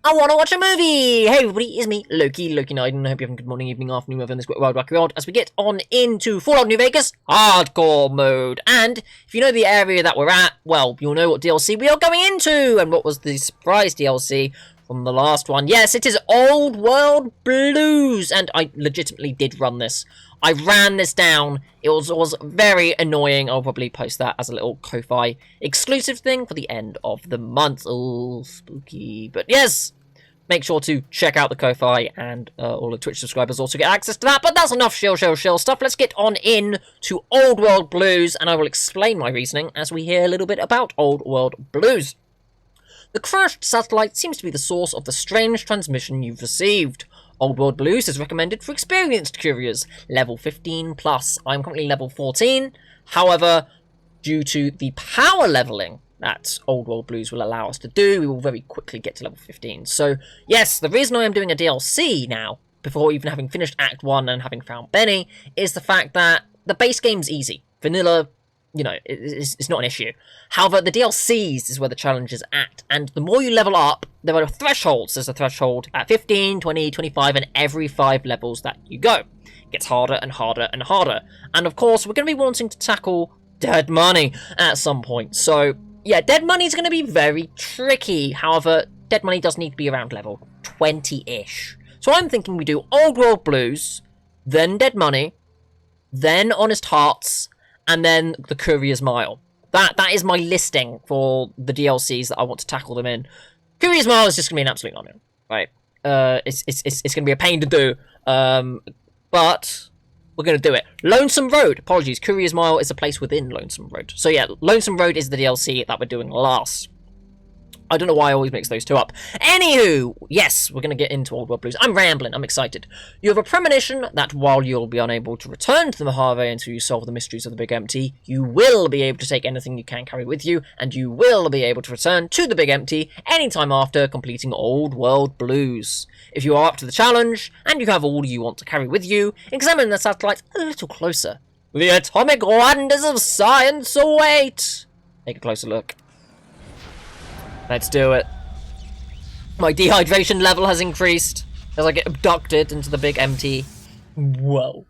I want to watch a movie! Hey everybody, it's me, Loki Naiden. I hope you're having a good morning, evening, afternoon, wherever in this world wacky world, as we get on into Fallout New Vegas Hardcore Mode. And if you know the area that we're at, well, you'll know what DLC we are going into! And what was the surprise DLC from the last one? Yes, it is Old World Blues! And I legitimately did run this. I ran this down. It was very annoying. I'll probably post that as a little Ko-Fi exclusive thing for the end of the month. Oh, spooky. But yes, make sure to check out the Ko-Fi, and all the Twitch subscribers also get access to that. But that's enough shill stuff. Let's get on in to Old World Blues, and I will explain my reasoning as we hear a little bit about Old World Blues. The crashed satellite seems to be the source of the strange transmission you've received. Old World Blues is recommended for experienced couriers, level 15+. I'm currently level 14, however, due to the power leveling that Old World Blues will allow us to do, we will very quickly get to level 15. So, yes, the reason I am doing a DLC now, before even having finished Act 1 and having found Benny, is the fact that the base game's easy. Vanilla, you know, it's not an issue. However, the DLCs is where the challenge is at, and the more you level up, there are thresholds. There's a threshold at 15, 20, 25, and every 5 levels that you go. It gets harder and harder and harder. And of course, we're going to be wanting to tackle dead money at some point. So, yeah, dead money is going to be very tricky. However, dead money does need to be around level 20-ish. So I'm thinking we do Old World Blues, then dead money, then honest hearts, and then the Courier's Mile. That is my listing for the DLCs that I want to tackle them in. Courier's Mile is just going to be an absolute nightmare, right? It's going to be a pain to do, but we're going to do it. Lonesome Road, apologies, Courier's Mile is a place within Lonesome Road. So yeah, Lonesome Road is the DLC that we're doing last. I don't know why I always mix those two up. Anywho, yes, we're going to get into Old World Blues. I'm rambling, I'm excited. You have a premonition that while you'll be unable to return to the Mojave until you solve the mysteries of the Big Empty, you will be able to take anything you can carry with you, and you will be able to return to the Big Empty anytime after completing Old World Blues. If you are up to the challenge, and you have all you want to carry with you, examine the satellite a little closer. The atomic wonders of science await! Take a closer look. Let's do it. My dehydration level has increased as I get abducted into the Big Empty. Whoa.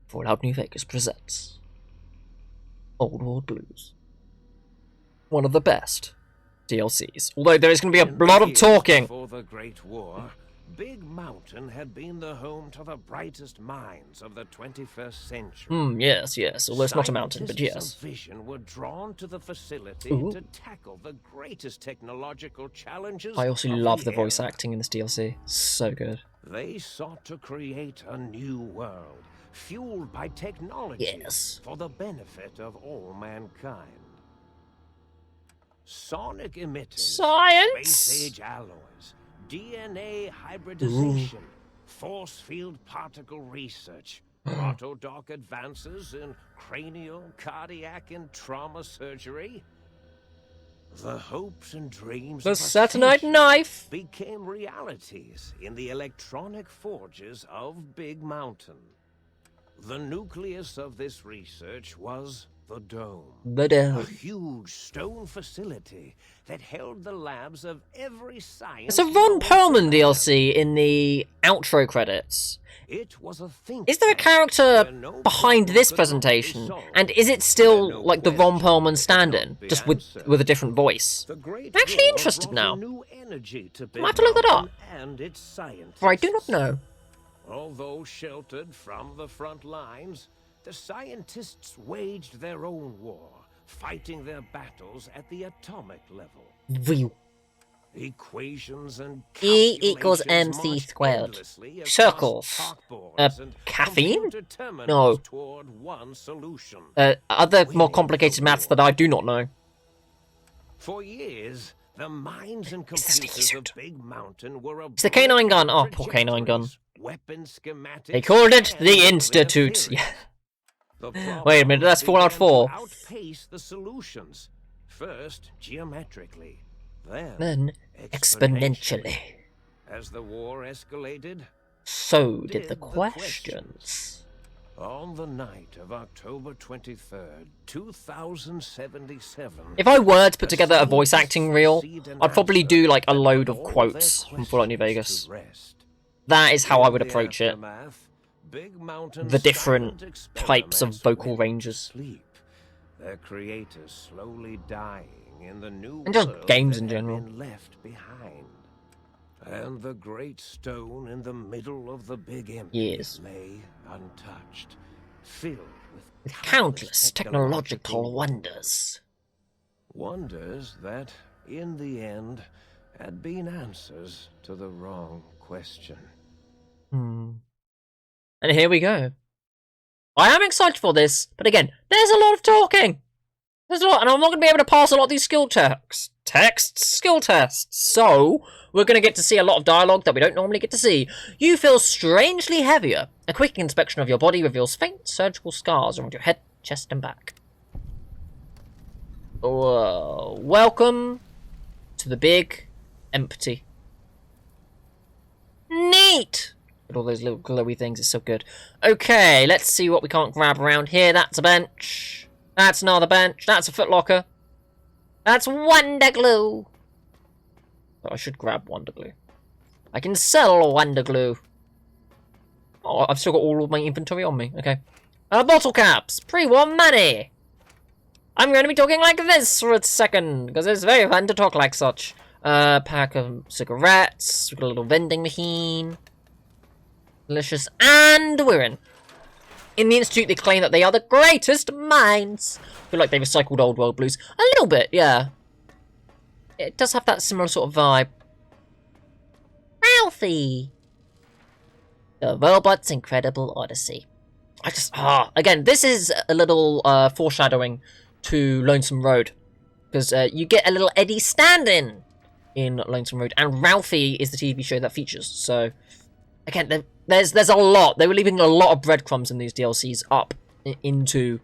Fallout New Vegas presents Old World Blues. One of the best DLCs. Although there is going to be a lot of talking. Before the Great War, Big Mountain had been the home to the brightest minds of the 21st century. Yes. Although it's not a mountain, but yes. Scientists of vision were drawn to the facility to tackle the greatest technological challenges. I also love the voice acting in this DLC. So good. They sought to create a new world, fueled by technology for the benefit of all mankind. Sonic emitters, space-age alloys, DNA hybridization, force field particle research, autodoc advances in cranial, cardiac, and trauma surgery. The hopes and dreams the of Satanite knife became realities in the electronic forges of Big Mountain. The nucleus of this research was the Dome. A huge stone facility that held the labs of every science. It's a Ron Perlman DLC in the outro credits. It was a is there a character behind this presentation? And is it still like the Ron Perlman stand-in, just with a different voice? I'm actually interested now. I might have to look that up. For I do not know. Although sheltered from the front lines, the scientists waged their own war, fighting their battles at the atomic level. Equations and E equals MC squared. Circles. Caffeine? No. Other more complicated maths that I do not know. For years, the minds and computers of Big Mountain were it's the K9 gun. Oh, poor K9 gun. Weapon schematics. They called it the Institute. Yeah. Wait a minute, that's Fallout 4. Outpace the solutions. First geometrically, then exponentially. As the war escalated, so did the questions. On the night of October 23rd, 2077... If I were to put together a voice acting reel, I'd probably do like a load of quotes from Fallout New Vegas. That is how I would approach it. The different types of vocal ranges. Their creators slowly dying in the new and just world games that in general. had been left behind. And the great stone in the middle of the big empty lay untouched, filled with countless technological wonders. Wonders that, in the end, had been answers to the wrong question. And here we go. I am excited for this, but again, there's a lot of talking. There's a lot, and I'm not going to be able to pass a lot of these skill skill tests. So, we're going to get to see a lot of dialogue that we don't normally get to see. You feel strangely heavier. A quick inspection of your body reveals faint surgical scars around your head, chest, and back. Whoa. Welcome to the big empty. Neat! With all those little glowy things, it's so good. Okay, let's see what we can't grab around here. That's a bench. That's another bench. That's a footlocker. That's Wonder Glue. Oh, I should grab Wonder Glue. I can sell Wonder Glue. Oh, I've still got all of my inventory on me. Okay. Bottle caps. Pre-war money. I'm going to be talking like this for a second, because it's very fun to talk like such. Pack of cigarettes. We've got a little vending machine. Delicious. And we're in. In the Institute, they claim that they are the greatest minds. I feel like they recycled old world blues. A little bit, yeah. It does have that similar sort of vibe. Ralphie! The Robot's Incredible Odyssey. Again, this is a little foreshadowing to Lonesome Road. Because you get a little Eddie stand-in in Lonesome Road. And Ralphie is the TV show that features. So, again, there's a lot. They were leaving a lot of breadcrumbs in these DLCs up into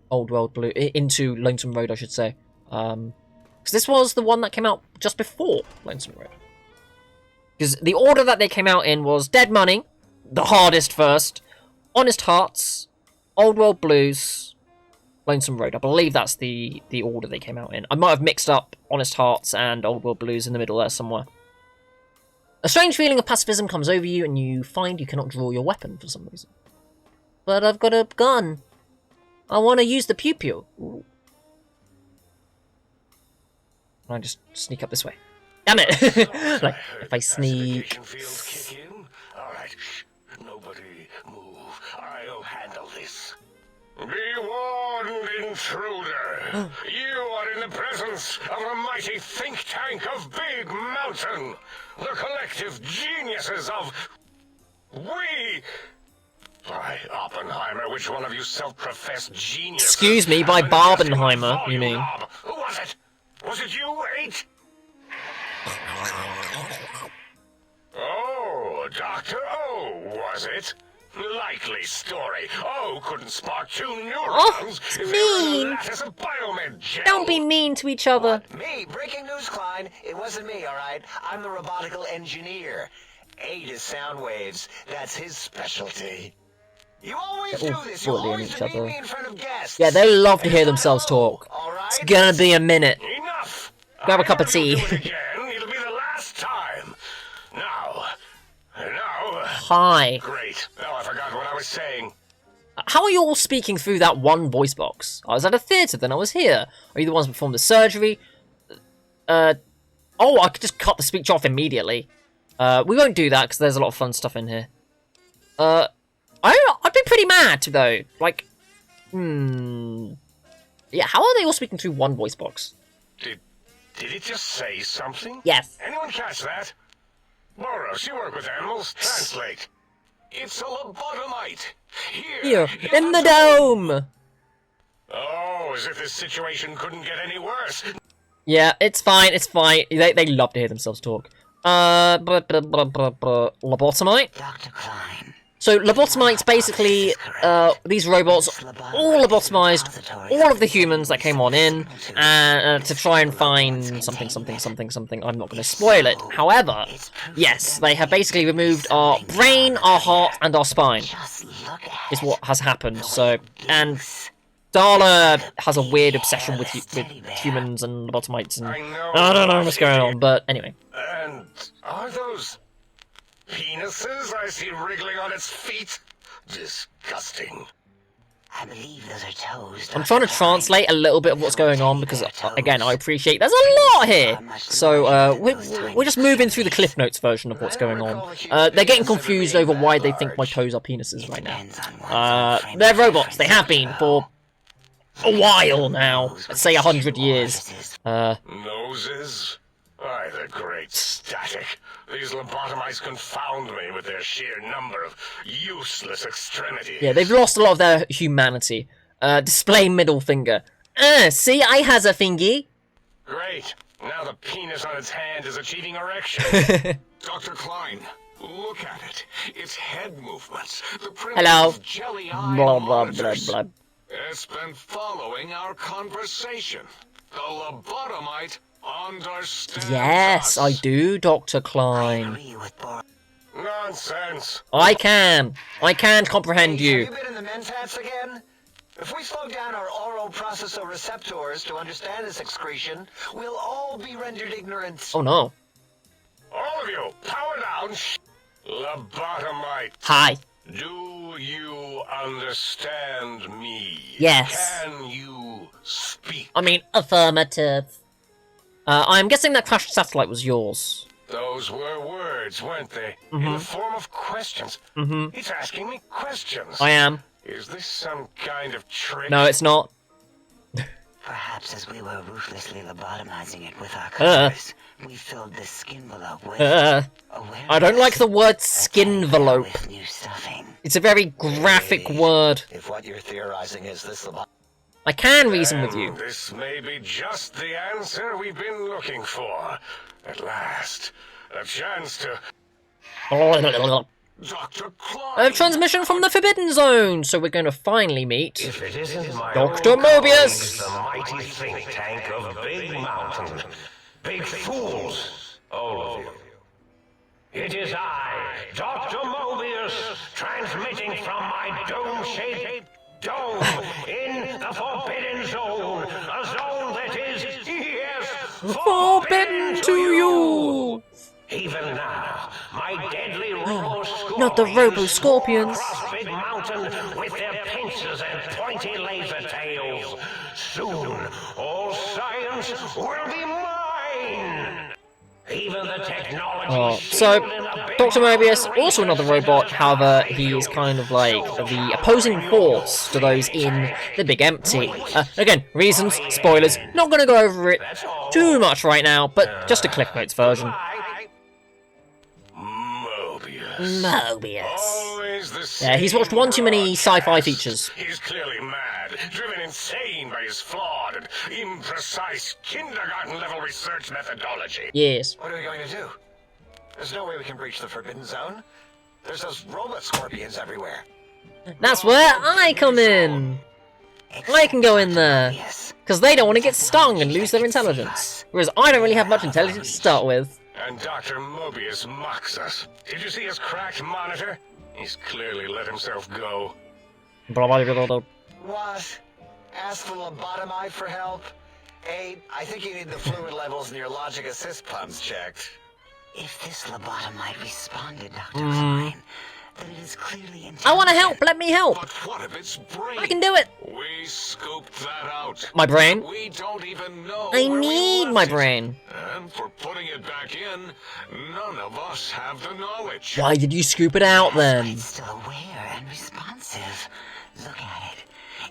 Old World Blue, into Lonesome Road, I should say. Because this was the one that came out just before Lonesome Road. Because the order that they came out in was Dead Money, the hardest first, Honest Hearts, Old World Blues, Lonesome Road. I believe that's the order they came out in. I might have mixed up Honest Hearts and Old World Blues in the middle there somewhere. A strange feeling of pacifism comes over you and you find you cannot draw your weapon for some reason. But I've got a gun. I want to use the pew-pew. Ooh. Can I just sneak up this way? Damn it! Like, if I sneak... Alright, nobody move. I'll handle this. Be warned, intruder. You are in the presence of a mighty think tank of Big Mountain. The collective geniuses of... We... By Oppenheimer, which one of you self-professed geniuses... Excuse me, by Barbenheimer, you mean? Who was it? Was it you, 8? Oh, Dr. O, was it? Likely story. O couldn't spark 2 neurons if mean. a lattice of biomed gel. Don't be mean to each other. What? Me? Breaking news, Klein. It wasn't me, all right? I'm the robotical engineer. 8 is sound waves. That's his specialty. You always do this. You always demean me in front of guests. Yeah, they love to hear themselves talk. All right? It's gonna be a minute. Enough. Grab a cup of tea. Do it again. It'll be the last time. Now. Hi. Great. Now I forgot what I was saying. How are you all speaking through that one voice box? I was at a theatre, then I was here. Are you the ones that performed the surgery? Oh, I could just cut the speech off immediately. We won't do that, because there's a lot of fun stuff in here. I'd be pretty mad, though. Like, yeah, how are they all speaking through one voice box? Did it just say something? Yes. Anyone catch that? Boros, you work with animals. Translate. It's a lobotomite. Here, in the dome! Oh, as if this situation couldn't get any worse. Yeah, it's fine, it's fine. They love to hear themselves talk. Lobotomite? Dr. Klein, So lobotomites, basically, these robots, all lobotomized all of the humans that came on in, to try and find something. I'm not going to spoil it. However, yes, they have basically removed our brain, our heart, and our spine, is what has happened. So, and Darla has a weird obsession with humans and lobotomites, and I don't know what's going on, but anyway. And are those penises I see wriggling on its feet? Disgusting. I believe those are toes. I'm trying to translate a little bit of what's going on because, again, I appreciate there's a lot here. So we're just moving through the Cliff Notes version of what's going on. They're getting confused over why they think my toes are penises right now. They're robots. They have been for a while now. Let's say 100 years. Noses? Why, the great static. These lobotomites confound me with their sheer number of useless extremities. Yeah, they've lost a lot of their humanity. Display middle finger. See, I has a thingy. Great. Now the penis on its hand is achieving erection. Dr. Klein, look at it. Its head movements. The Hello. jelly eye Blah, blah, blah, monitors. blah. It's been following our conversation. The lobotomite understands Yes, us. I do, Dr. Klein. Agree with Boris. Nonsense. I can comprehend you. Have you been in the mentats again? If we slow down our oral processoreceptors to understand this excretion, we'll all be rendered ignorant. Oh no. All of you, power down. Lobotomite. Hi. Do you understand me? Yes. Can you speak? I mean, affirmative. I'm guessing that crashed satellite was yours. Those were words, weren't they? In the form of questions. He's asking me questions. I am. Is this some kind of trick? No, it's not. Perhaps as we were ruthlessly lobotomizing it with our colors, we filled the skin envelope with I don't like the word skin envelope. with new stuffing. It's a very graphic word. If what you're theorizing is this I can reason with you. This may be just the answer we've been looking for. At last. A chance to... Dr. Klein. A transmission from the Forbidden Zone, so we're going to finally meet If it isn't my Dr. own colleagues, Mobius. the mighty think tank of Big Mountain. Big fools, all of you. It is I, Dr. Mobius, transmitting from my dome-shaped dome in the Forbidden Zone. A zone that is, yes, forbidden to you. Even now, my deadly robo-scorpions Not the robo-scorpions. across Big Mountain with their pincers and pointy laser tails. Soon, all science will be mine. Even the technology. So, Dr. Mobius, also another robot, however, he is kind of like the opposing force to those in the Big Empty. Again, reasons, spoilers, not going to go over it too much right now, but just a Cliff Notes version. Mobius. Always the same. Yeah, he's watched one too many sci-fi features. He's clearly mad, driven insane by his flawed and imprecise kindergarten-level research methodology. Yes. What are we going to do? There's no way we can breach the Forbidden Zone. There's those robot scorpions everywhere. That's where I come in. I can go in there. Because they don't want to get stung and lose their intelligence. Whereas I don't really have much intelligence to start with. And Dr. Mobius mocks us. Did you see his cracked monitor? He's clearly let himself go. Blah, blah, blah, blah. What? Ask the lobotomite for help? I think you need the fluid levels in your logic assist pumps checked. If this lobotomite responded, Dr. Klein, then it is clearly intended. I want to help. Let me help. But what of its brain? I can do it. We scooped that out. My brain? We don't even know I where we need left my it. brain. And for putting it back in, none of us have the knowledge. Why did you scoop it out then? It's still aware and responsive. Look at it.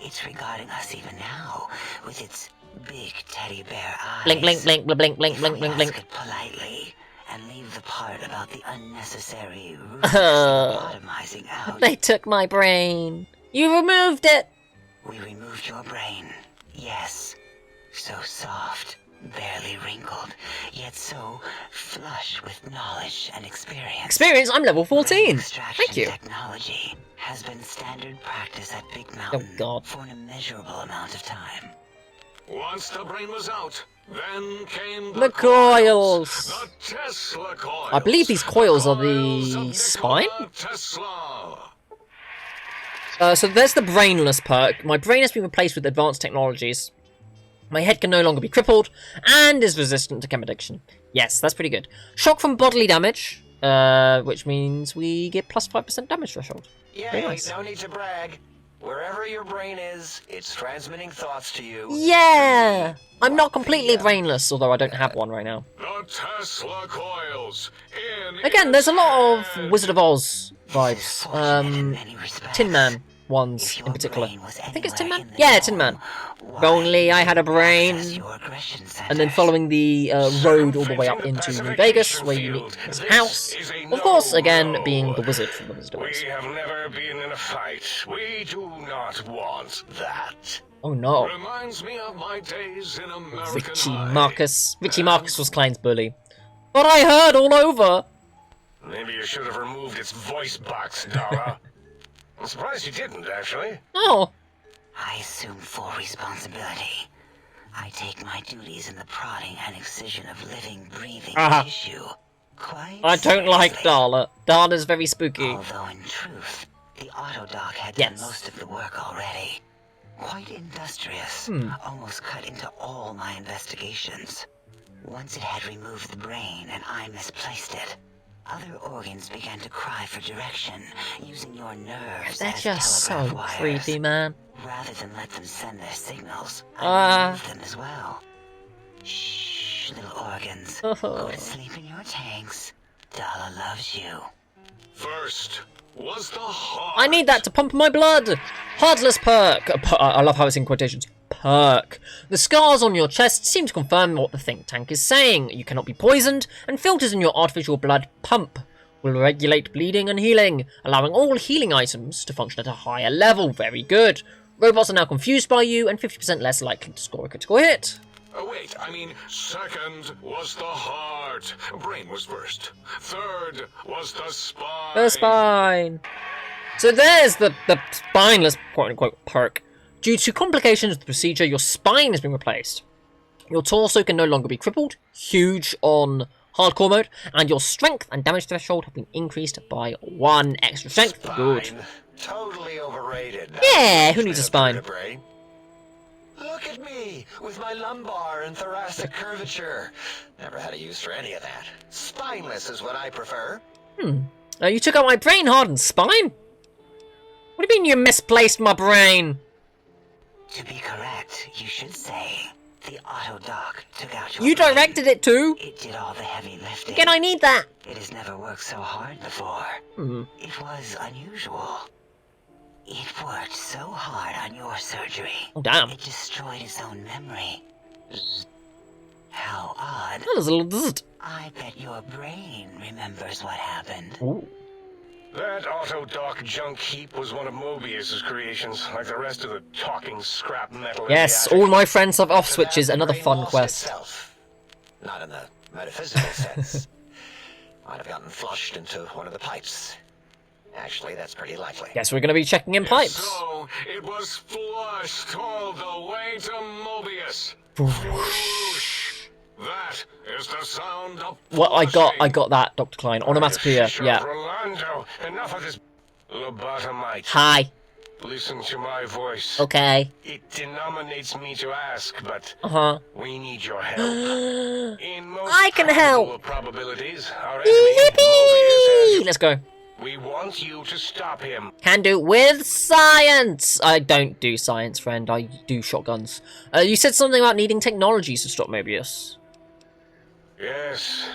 It's regarding us even now with its big teddy bear eyes. Blink, blink, blink, blink, blink, blink, blink, blink. Ask it politely and leave the part about the unnecessary lobotomizing out. They took my brain. You removed it. We removed your brain. Yes. So soft, barely wrinkled, yet get so flush with knowledge and experience. Experience? I'm level 14. Extraction Thank you. technology has been standard practice at Big Mountain God. for an immeasurable amount of time. Once the brain was out, then came The coils. The Tesla coils. I believe these coils are the Coils of spine? Nikola Tesla. So there's the brainless perk. My brain has been replaced with advanced technologies. My head can no longer be crippled, and is resistant to chem addiction. Yes, that's pretty good. Shock from bodily damage, which means we get plus 5% damage threshold. Yeah, Very nice. no need to brag. Wherever your brain is, it's transmitting thoughts to you. Yeah! I'm not completely brainless, although I don't have one right now. The Tesla coils. Again, there's a lot of Wizard of Oz vibes. Fortunate in many respects. Tin Man ones If in your particular. brain was I think it's Tin anywhere Man. in the Yeah, dome, Tin Man. why If only I had a brain. access your aggression And then centers. following the road all the way up into New Vegas, where you meet his house. Of course, again, being the wizard from the Wizard of Oz. We have never been in a fight. We do not want that. Oh no. Reminds me of my days in American Richie High. Marcus. Richie Marcus was Klein's bully. But I heard all over. Maybe you should have removed its voice box, Dara. I'm surprised you didn't, actually. Oh. I assume full responsibility. I take my duties in the prodding and excision of living, breathing tissue quite I don't like seriously. Darla. Darla's very spooky. Although in truth, the autodoc had Yes. done most of the work already. Quite industrious, almost cut into all my investigations. Once it had removed the brain and I misplaced it, other organs began to cry for direction, using your nerves They're as just telegraph so wires. creepy, man. Rather than let them send their signals, I removed them as well. Shh, little organs. Go to sleep in your tanks. Dala loves you. First was the heart. I need that to pump my blood. Heartless perk. I love how it's in quotations. Perk. The scars on your chest seem to confirm what the think tank is saying. You cannot be poisoned, and filters in your artificial blood pump will regulate bleeding and healing, allowing all healing items to function at a higher level. Very good. Robots are now confused by you, and 50% less likely to score a critical hit. Wait, I mean, second was the heart. Brain was first. Third was the spine. The spine. So there's the spineless quote-unquote perk. Due to complications of the procedure, your spine has been replaced. Your torso can no longer be crippled, huge on hardcore mode, and your strength and damage threshold have been increased by 1 extra strength. Good. Spine. Totally overrated. Yeah, who needs a spine? Vertebrae. Look at me, with my lumbar and thoracic curvature. Never had a use for any of that. Spineless is what I prefer. You took out my brain-hardened spine? What do you mean you misplaced my brain? To be correct, you should say the autodoc took out your You brain. directed it too? It did all the heavy lifting. Again, I need that. It has never worked so hard before. It was unusual. It worked so hard on your surgery. Oh, damn. It destroyed its own memory. How odd. That was a little zzzt. I bet your brain remembers what happened. Ooh. That Autodoc junk heap was one of Mobius's creations, like the rest of the talking scrap metal. in Yes, the attic. all my friends have off switches. That Another brain fun lost quest. itself. Not in the metaphysical sense. Might have gotten flushed into one of the pipes. Actually, that's pretty likely. Guess we're going to be checking in pipes. So, it was flushed all the way to Mobius. Whoosh. That is the sound of Well, I flushing. got that, Dr. Klein. Onomatopoeia, Fisher yeah. Rolando, enough of this lobotomite. Hi. Listen to my voice. Okay. It denominates me to ask, but Uh-huh. we need your help. In most I can help. probable probabilities, our enemy, Mobius, Yippee! has... Let's go. We want you to stop him. Can do with science. I don't do science, friend. I do shotguns. You said something about needing technologies to stop Mobius. Yes.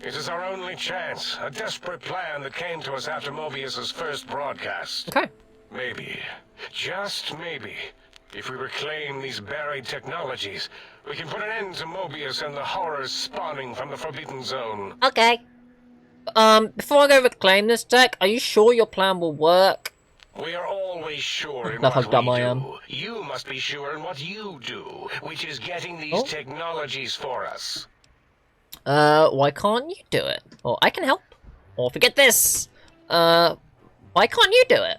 It is our only chance. A desperate plan that came to us after Mobius's first broadcast. Okay. Maybe, just maybe, if we reclaim these buried technologies, we can put an end to Mobius and the horrors spawning from the Forbidden Zone. Okay. Before I go reclaim this tech, are you sure your plan will work? We are always sure in That's how what dumb we I am. do. You must be sure in what you do, which is getting these Oh. technologies for us. Why can't you do it? Or I can help. Or forget this. Why can't you do it?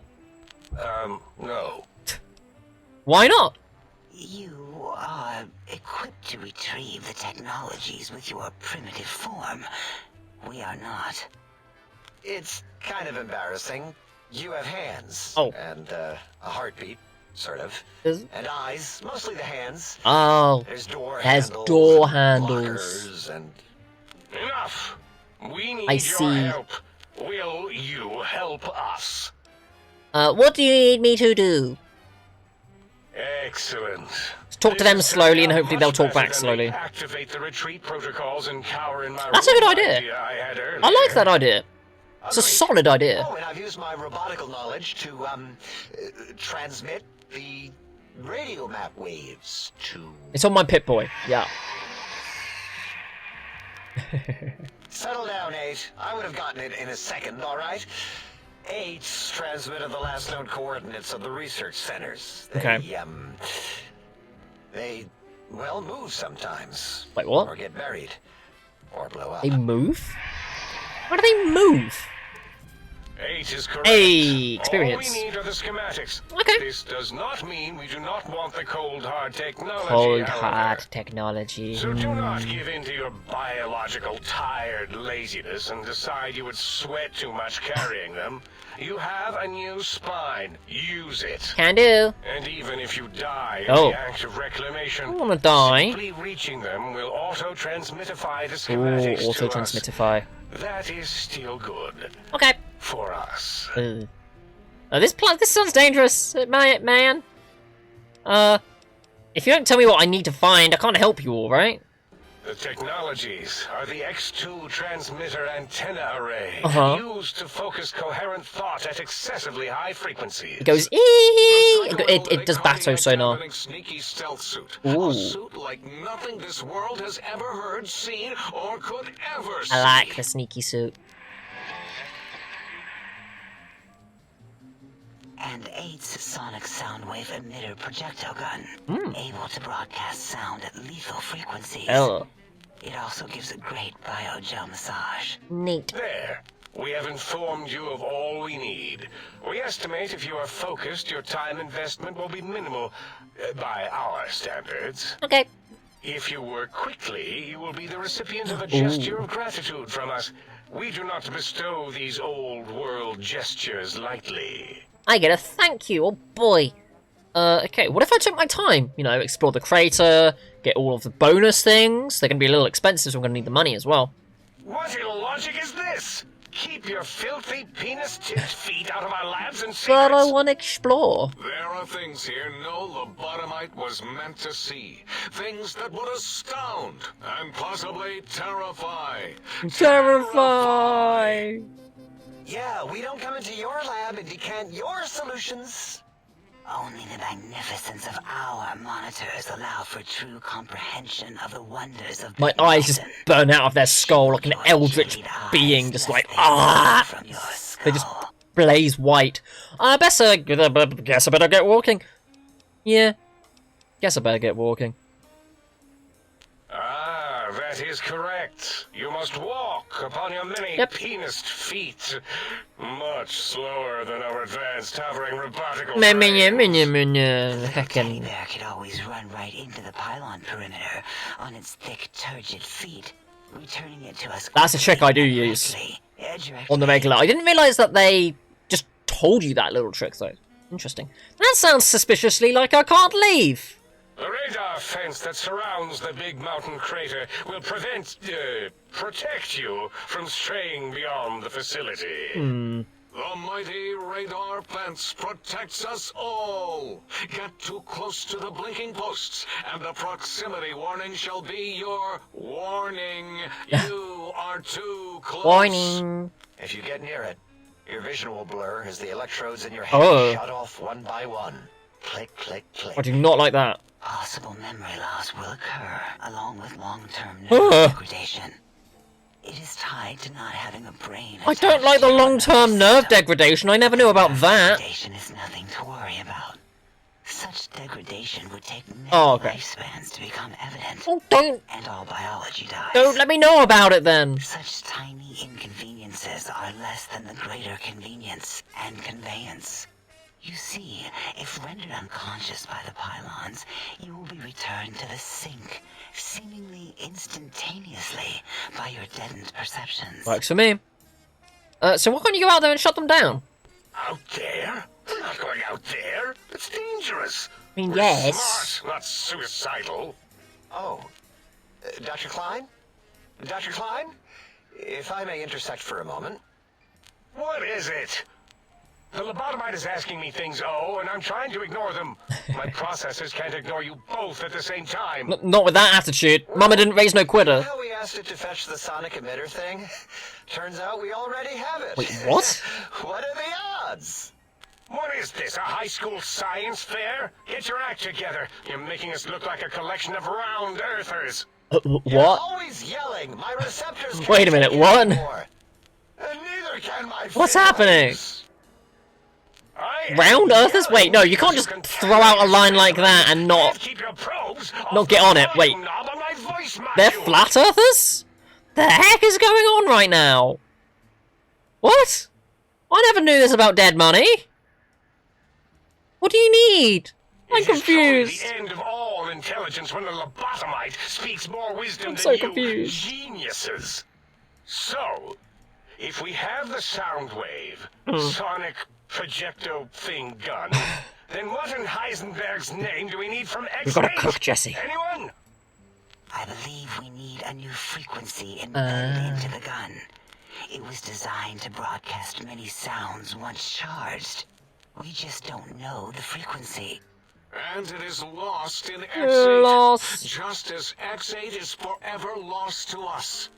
No. Why not? You are equipped to retrieve the technologies with your primitive form. We are not. It's kind of embarrassing. You have hands. Oh. And, a heartbeat, sort of. Is- And eyes, mostly the hands. Oh. There's door There's handles. door and handles. lockers and... Enough. We need I your see. help. Will you help us? What do you need me to do? Excellent. Let's talk to them slowly and hopefully they'll talk back Much better than slowly. Activate the retreat protocols and cower in my That's a good room idea. I had earlier. I like that idea. It's a solid idea. Oh, and I've used my robotical knowledge to, transmit the radio map waves to... It's on my Pip-Boy. Yeah. Settle down, 8. I would have gotten it in a second, all right? 8's transmitted the last known coordinates of the research centers. Okay. They, well, move sometimes. Wait, what? Or get buried. Or blow up. They move? How do they move? 8 is correct. Hey, experience. All we need are the schematics. Okay. This does not mean we do not want the cold hard technology. Cold however. hard technology. So do not give in to your biological tired laziness and decide you would sweat too much carrying them. You have a new spine. Use it. Can do. And even if you die in Oh. the act of reclamation, I wanna die. simply reaching them will auto-transmitify the Ooh, schematics to auto us. transmitify. That is still good Okay. for us. This sounds dangerous, man. If you don't tell me what I need to find, I can't help you all, right? The technologies are the X2 transmitter antenna array, used to focus coherent thought at excessively high frequencies. It goes ee. It does battle sonar. Sneaky stealth suit. Ooh. A suit like nothing this world has ever heard, seen, or could ever see. I like the sneaky suit. And 8's sonic soundwave emitter projectile gun, able to broadcast sound at lethal frequencies. Oh, It also gives a great biogel massage. neat. There. We have informed you of all we need. We estimate if you are focused, your time investment will be minimal, by our standards. Okay. If you work quickly, you will be the recipient of a gesture of gratitude from us. We do not bestow these old world gestures lightly. I get a thank you. Oh boy. Okay, what if I took my time? You know, explore the crater, get all of the bonus things. They're going to be a little expensive, so I'm going to need the money as well. What illogic is this? Keep your filthy penis-tipped feet out of our labs and But I secrets. want to explore. There are things here no lobotomite was meant to see. Things that would astound and possibly terrify. Terrify! Yeah, we don't come into your lab and decant your solutions. Only the magnificence of our monitors allow for true comprehension of the wonders of My Big eyes just Mountain. burn out of their skull like an Your eldritch jade eyes being, just like, nesting ah! from your skull. They just blaze white. Guess I better get walking. Yeah. Guess I better get walking. Ah, that is correct. You must walk upon your many Yep. penised feet. Much slower than our advanced hovering robotical Teddy Heckin'. bear could always run right into the pylon perimeter on its thick, turgid feet, returning it to us. That's a trick I do quickly and use directly. on the regular. I didn't realise that they just told you that little trick, though. Interesting. That sounds suspiciously like I can't leave. The radar fence that surrounds the big mountain crater will protect you from straying beyond the facility. The mighty radar fence protects us all. Get too close to the blinking posts, and the proximity warning shall be your warning. You are too close. Warning. If you get near it, your vision will blur as the electrodes in your head Oh. shut off one by one. Click, click, click. I do not like that. Possible memory loss will occur, along with long-term Ugh. nerve degradation. It is tied to not having a brain. I don't like the long-term nerve degradation. I never knew about that. Degradation is nothing to worry about. Such degradation would take many lifespans to become evident. Oh, don't And all biology dies. let me know about it then. Such tiny inconveniences are less than the greater convenience and conveyance. You see, if rendered unconscious by the pylons, you will be returned to the sink, seemingly instantaneously by your deadened perceptions. Works for me. So why can't you go out there and shut them down? Out there? We're not going out there. It's dangerous. I mean, We're yes. smart, not suicidal. Oh, Dr. Klein? Dr. Klein? If I may intersect for a moment. What is it? The lobotomite is asking me things, and I'm trying to ignore them. My processors can't ignore you both at the same time. Not with that attitude. Mama didn't raise no quitter. How we asked it to fetch the sonic emitter thing? Turns out we already have it. Wait, what? What are the odds? What is this, a high school science fair? Get your act together. You're making us look like a collection of round earthers. You're What? always yelling. My receptors can't Wait a minute, take it what? anymore. And neither can my What's feelings. happening? I Round am earthers? yelling Wait, no, you can't because just throw out a line like that and not... Keep your probes not get on it. Wait. knob on my voice They're module. flat earthers? The heck is going on right now? What? I never knew this about dead money. What do you need? I'm It is truly confused. the end of all intelligence when the lobotomite speaks more wisdom I'm than so you confused. geniuses. So, if we have the sound wave, Hmm. sonic projecto thing gun, then what in Heisenberg's name do we need from X8? We've got to cook, Jesse. Anyone? I believe we need a new frequency embedded into the gun. It was designed to broadcast many sounds once charged. We just don't know the frequency. And it is lost in X8. Lost. Just as X8 is forever lost to us.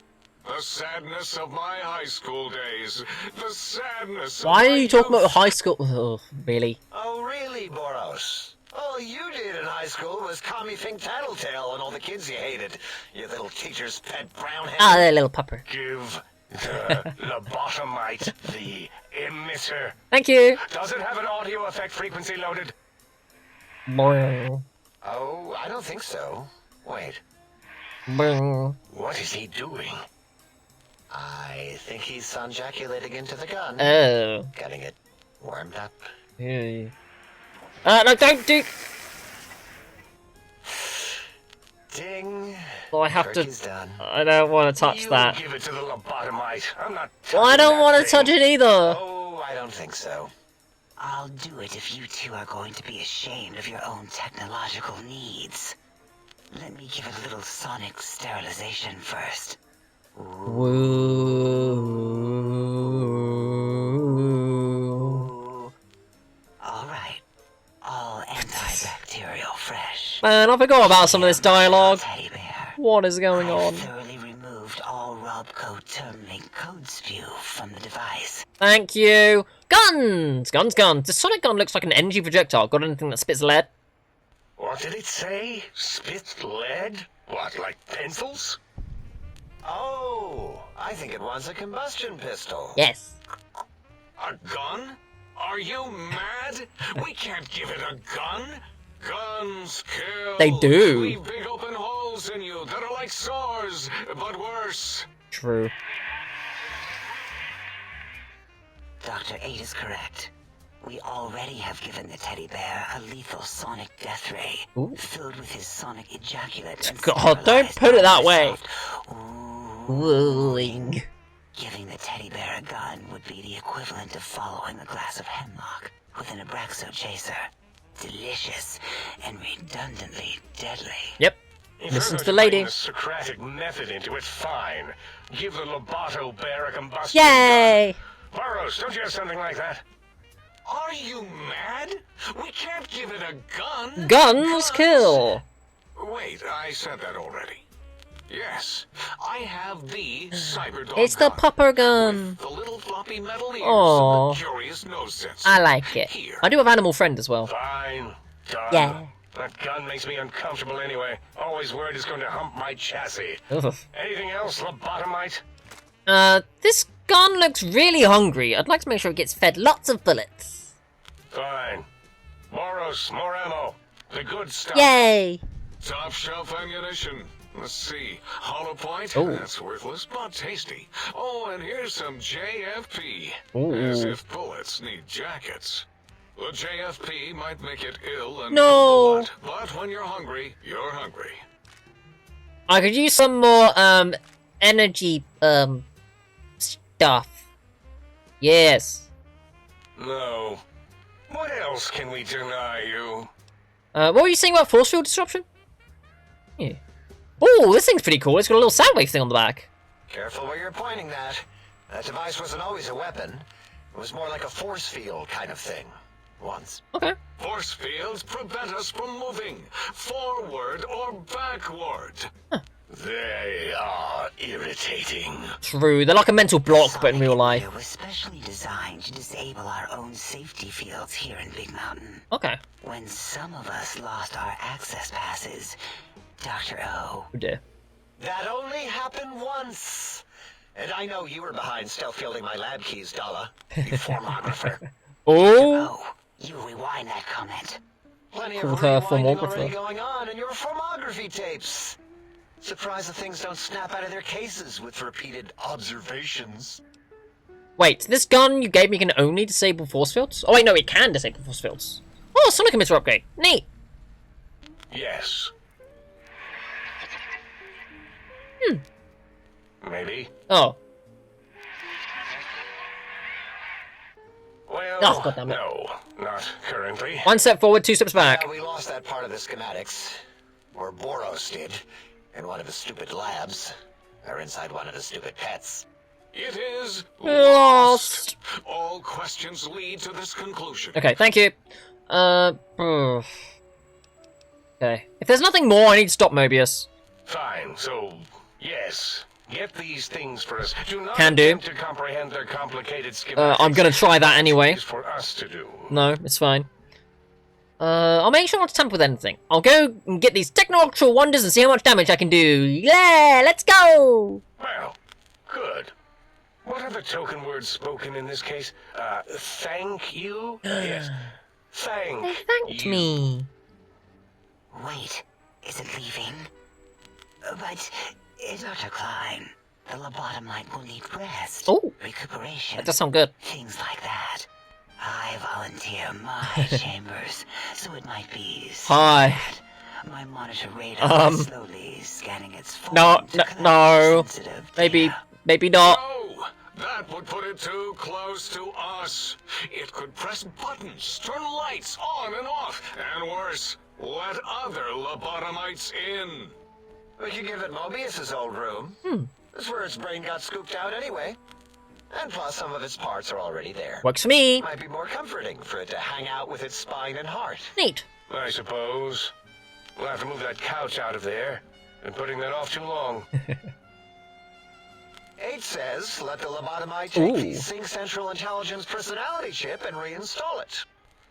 The sadness of my high school days. The sadness Why of are my you talking youth. about high school? Oh, really? Oh, really, Boros? All you did in high school was call me Fink Tattletale and all the kids you hated. You little teacher's pet brownhead. Ah, that little pupper. Give the lobotomite the emitter. Thank you. Does it have an audio effect frequency loaded? Brr, Oh, I don't think so. Wait, brr. What is he doing? I think he's sonjaculating into the gun. Oh. Getting it warmed up. Ew. No, don't do... Ding. Oh, I have Work to... is done. I don't want to touch You that. give it to the lobotomite. I'm not Well, I touching don't that want to thing. touch it either. Oh, I don't think so. I'll do it if you two are going to be ashamed of your own technological needs. Let me give it a little sonic sterilization first. Woo. All right. All antibacterial fresh. Man, I forgot about some of this dialogue. Teddy bear. What is going I've on? thoroughly removed all Robco terminate code spew from the device. Thank you. Guns! Guns, guns. The sonic gun looks like an energy projectile. Got anything that spits lead? What did it say? Spit lead? What, like pencils? Oh, I think it wants a combustion pistol. Yes. A gun? Are you mad? We can't give it a gun. Guns kill. They do. Leave big open holes in you that are like sores, but worse. True. Dr. 8 is correct. We already have given the teddy bear a lethal sonic death ray, Ooh. filled with his sonic ejaculate. And God, don't sterilized put it that by way. soft Wooing. Giving the teddy bear a gun would be the equivalent of following a glass of hemlock with an abraxo chaser. Delicious and redundantly deadly. Yep. If Listen you're to the going lady. bring the Socratic method into it, fine. Give the loboto bear a combustion Yay! gun. Burroughs, don't you have something like that? Are you mad? We can't give it a gun. Guns kill. Wait, I said that already. Yes, I have the Cyberdog It's the gun. pupper gun. With the little floppy metal ears Aw. and the curious nose sensor. I like it. Here. I do have Animal Friend as well. Fine. Done. Yeah. That gun makes me uncomfortable anyway. Always worried it's going to hump my chassis. Ugh. Anything else, lobotomite? This gun looks really hungry. I'd like to make sure it gets fed lots of bullets. Fine. Boros, more ammo. The good stuff. Yay! Top shelf ammunition. Let's see. Hollow point? Ooh. That's worthless, but tasty. Oh, and here's some JFP. Ooh. As if bullets need jackets. The JFP might make it ill and No. kill a lot, but when you're hungry, you're hungry. I could use some more, energy, stuff. Yes. No. What else can we deny you? What were you saying about force field disruption? Yeah. Oh, this thing's pretty cool. It's got a little sound wave thing on the back. Careful where you're pointing that. That device wasn't always a weapon. It was more like a force field kind of thing. Once. Okay. Force fields prevent us from moving forward or backward. They are irritating. True. They're like a mental block, but in real life. It was specially designed to disable our own safety fields here in Big Mountain. Okay. When some of us lost our access passes, Dr. O. Oh dear. That only happened once. And I know you were behind stealth fielding my lab keys, Dalla. You formographer. Oh. Oh, you rewind that comment. Plenty Called of her rewinding formographer. already going on in your formography tapes. Surprised the things don't snap out of their cases with repeated observations. Wait, this gun you gave me can only disable force fields? Oh wait, no, it can disable force fields. Oh, sonic emitter upgrade. Neat. Yes. Maybe. Oh. Well, Oh, goddammit. no, not currently. One step forward, two steps back. We lost that part of the schematics. Or Boros did. In one of his stupid labs. Or inside one of his stupid pets. It is Lost. All questions lead to this conclusion. Okay, thank you. Okay. If there's nothing more, I need to stop Mobius. Fine, so, yes. Get these things for us. Do not Can do. attempt to comprehend their complicated schematics. I'm gonna try that anyway. It's for us to do. No, it's fine. I'll make sure not to tamper with anything. I'll go and get these technological wonders and see how much damage I can do. Yeah, let's go! Well, good. What are the token words spoken in this case? Thank you? Yes. Thank They thanked you. me. Wait, is it leaving? But, Dr. Klein, the lobotomite will need rest, Oh, recuperation, that does sound good. things like that. I volunteer my chambers, so it might be Hi. my monitor radar Um, is slowly scanning its phone No, to no, collect no. sensitive Maybe, data. maybe not. No! That would put it too close to us. It could press buttons, turn lights on and off, and worse, let other lobotomites in. We could give it Mobius's old room. That's where its brain got scooped out anyway. And plus, some of its parts are already there. Works for me. Might be more comforting for it to hang out with its spine and heart. Neat. I suppose. We'll have to move that couch out of there. Been putting that off too long. 8 says, let the lobotomite take the Ooh. Sync Central Intelligence personality chip and reinstall it.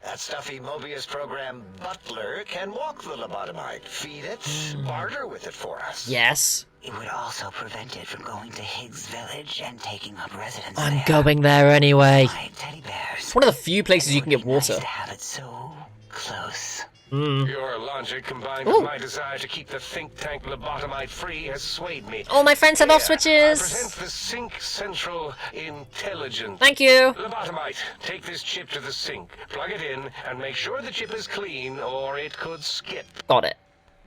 That stuffy Mobius program Butler can walk the lobotomite, feed it, barter with it for us. Yes. It would also prevent it from going to Higgs Village and taking up residence I'm there. going there anyway. Like teddy bears. It's one of the few places you can get It would be nice water. to have it so close. Your logic combined Ooh. with my desire to keep the think tank lobotomite free has swayed me. All my friends have off Here, I switches. present the Sync Central Intelligence. Thank you. Lobotomite, take this chip to the sink, plug it in, and make sure the chip is clean, or it could skip. Got it.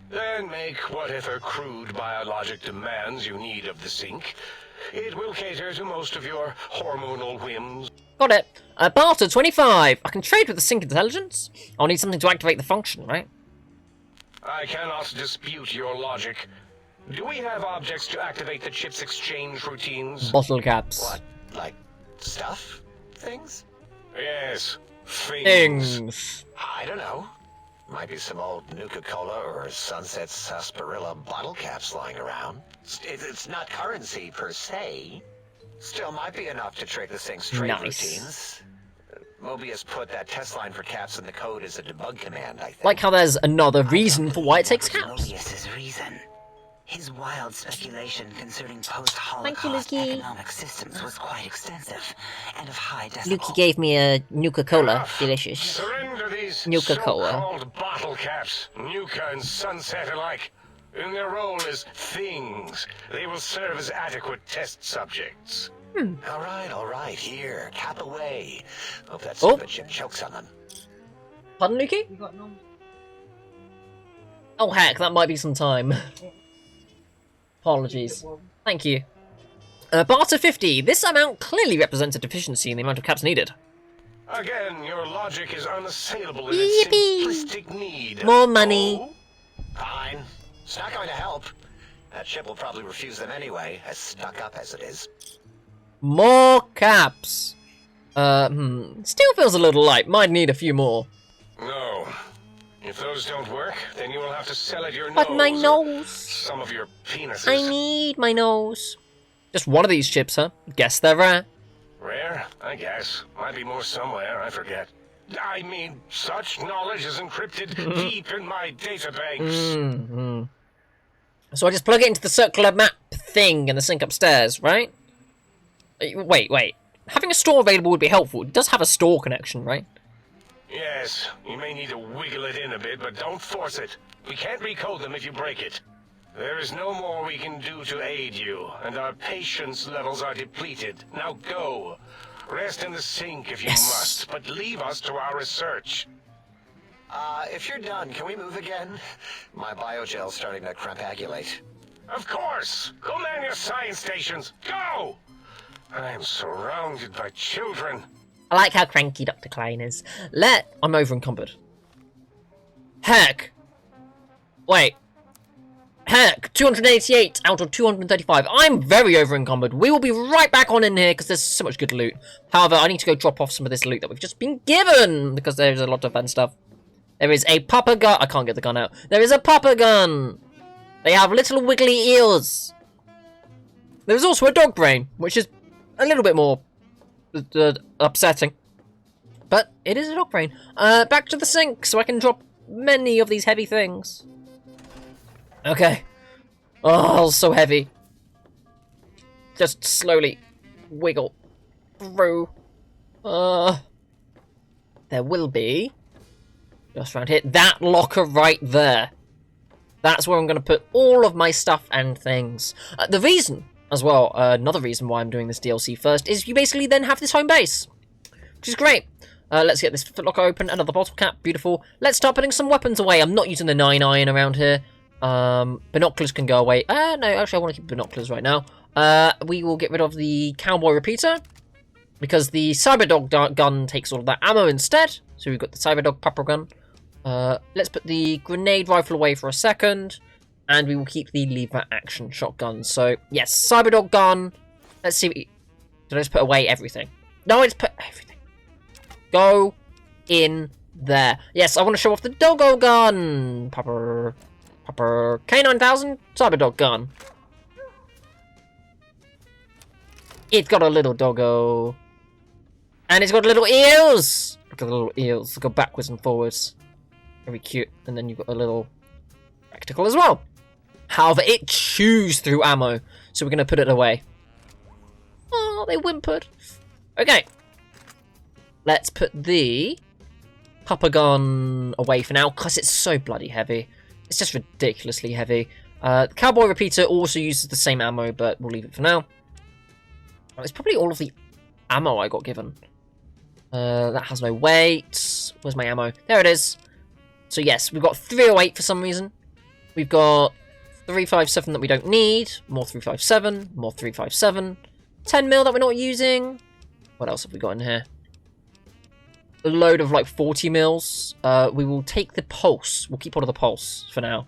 Then make whatever crude biologic demands you need of the sink. It will cater to most of your hormonal whims. Got it. Barter 25. I can trade with the Sync Intelligence. I'll need something to activate the function, right? I cannot dispute your logic. Do we have objects to activate the chip's exchange routines? Bottle caps. What? Like, stuff? Things? Yes, Things. I don't know. Might be some old Nuka-Cola or Sunset Sarsaparilla bottle caps lying around. It's not currency per se. Still might be enough to trick the Sync's trade Nice. routines. Mobius put that test line for caps in the code as a debug command, I think. Like how there's another reason for why it takes That was caps. Mobius's reason. His wild speculation concerning post-Holocaust Thank you, Loki. economic systems was quite extensive and of high decibel. Loki gave me a Nuka-Cola. Delicious. Surrender these Nuka-Cola. so-called bottle caps, Nuka and Sunset alike. In their role as things, they will serve as adequate test subjects. All right, here, cap away. Hope that Oh. stupid ship chokes on them. Pardon, Loki? Oh heck, that might be some time. Apologies. Thank you. Barter 50. This amount clearly represents a deficiency in the amount of caps needed. Again, your logic is unassailable in Yippee! its simplistic need. More money. Oh? Fine. It's not going to help. That ship will probably refuse them anyway, as stuck up as it is. More caps. Still feels a little light. Might need a few more. No. If those don't work, then you will have to sell it your nose. But my or nose. Some of your penises. I need my nose. Just one of these chips, huh? Guess they're rare. Rare, I guess. Might be more somewhere, I forget. I mean, such knowledge is encrypted deep in my databanks. So I just plug it into the circular map thing in the sink upstairs, right? Wait. Having a store available would be helpful. It does have a store connection, right? Yes, you may need to wiggle it in a bit, but don't force it. We can't recode them if you break it. There is no more we can do to aid you, and our patience levels are depleted. Now go. Rest in the sink if you must, but leave us to our research. If you're done, can we move again? My biogel's starting to crampagulate. Of course! Go man your science stations! Go! I am surrounded by children. I like how cranky Dr. Klein is. I'm over encumbered. Heck! Wait. Heck! 288 out of 235. I'm very over encumbered. We will be right back on in here because there's so much good loot. However, I need to go drop off some of this loot that we've just been given because there's a lot of fun stuff. There is a popper gun. I can't get the gun out. There is a popper gun. They have little wiggly ears. There's also a dog brain, which is a little bit more upsetting. But it is a dog brain. Back to the sink so I can drop many of these heavy things. Okay. Oh, so heavy. Just slowly wiggle through. There will be, just around here, that locker right there. That's where I'm going to put all of my stuff and things. The reason, as well, another reason why I'm doing this DLC first, is you basically then have this home base. Which is great. Let's get this foot locker open, another bottle cap, beautiful. Let's start putting some weapons away. I'm not using the 9 iron around here. Binoculars can go away. No, actually I want to keep binoculars right now. We will get rid of the cowboy repeater, because the Cyberdog gun takes all of that ammo instead. So we've got the Cyberdog pupper gun. Let's put the grenade rifle away for a second, and we will keep the lever action shotgun. So, yes, Cyberdog gun. Let's see. Did I just put away everything? No, it's put everything. Go in there. Yes, I want to show off the doggo gun. Pupper K9000 Cyberdog gun. It's got a little doggo. And it's got little ears. Look at the little ears. Go backwards and forwards. Very cute. And then you've got a little spectacle as well. However, it chews through ammo. So we're going to put it away. Oh, they whimpered. Okay. Let's put the pupper gun away for now, because it's so bloody heavy. It's just ridiculously heavy. The cowboy repeater also uses the same ammo, but we'll leave it for now. It's probably all of the ammo I got given. That has no weight. Where's my ammo? There it is. So yes, we've got 308 for some reason. We've got 357 that we don't need. More 357. More 357. 10 mil that we're not using. What else have we got in here? A load of like 40 mils. We will take the pulse. We'll keep all of the pulse for now.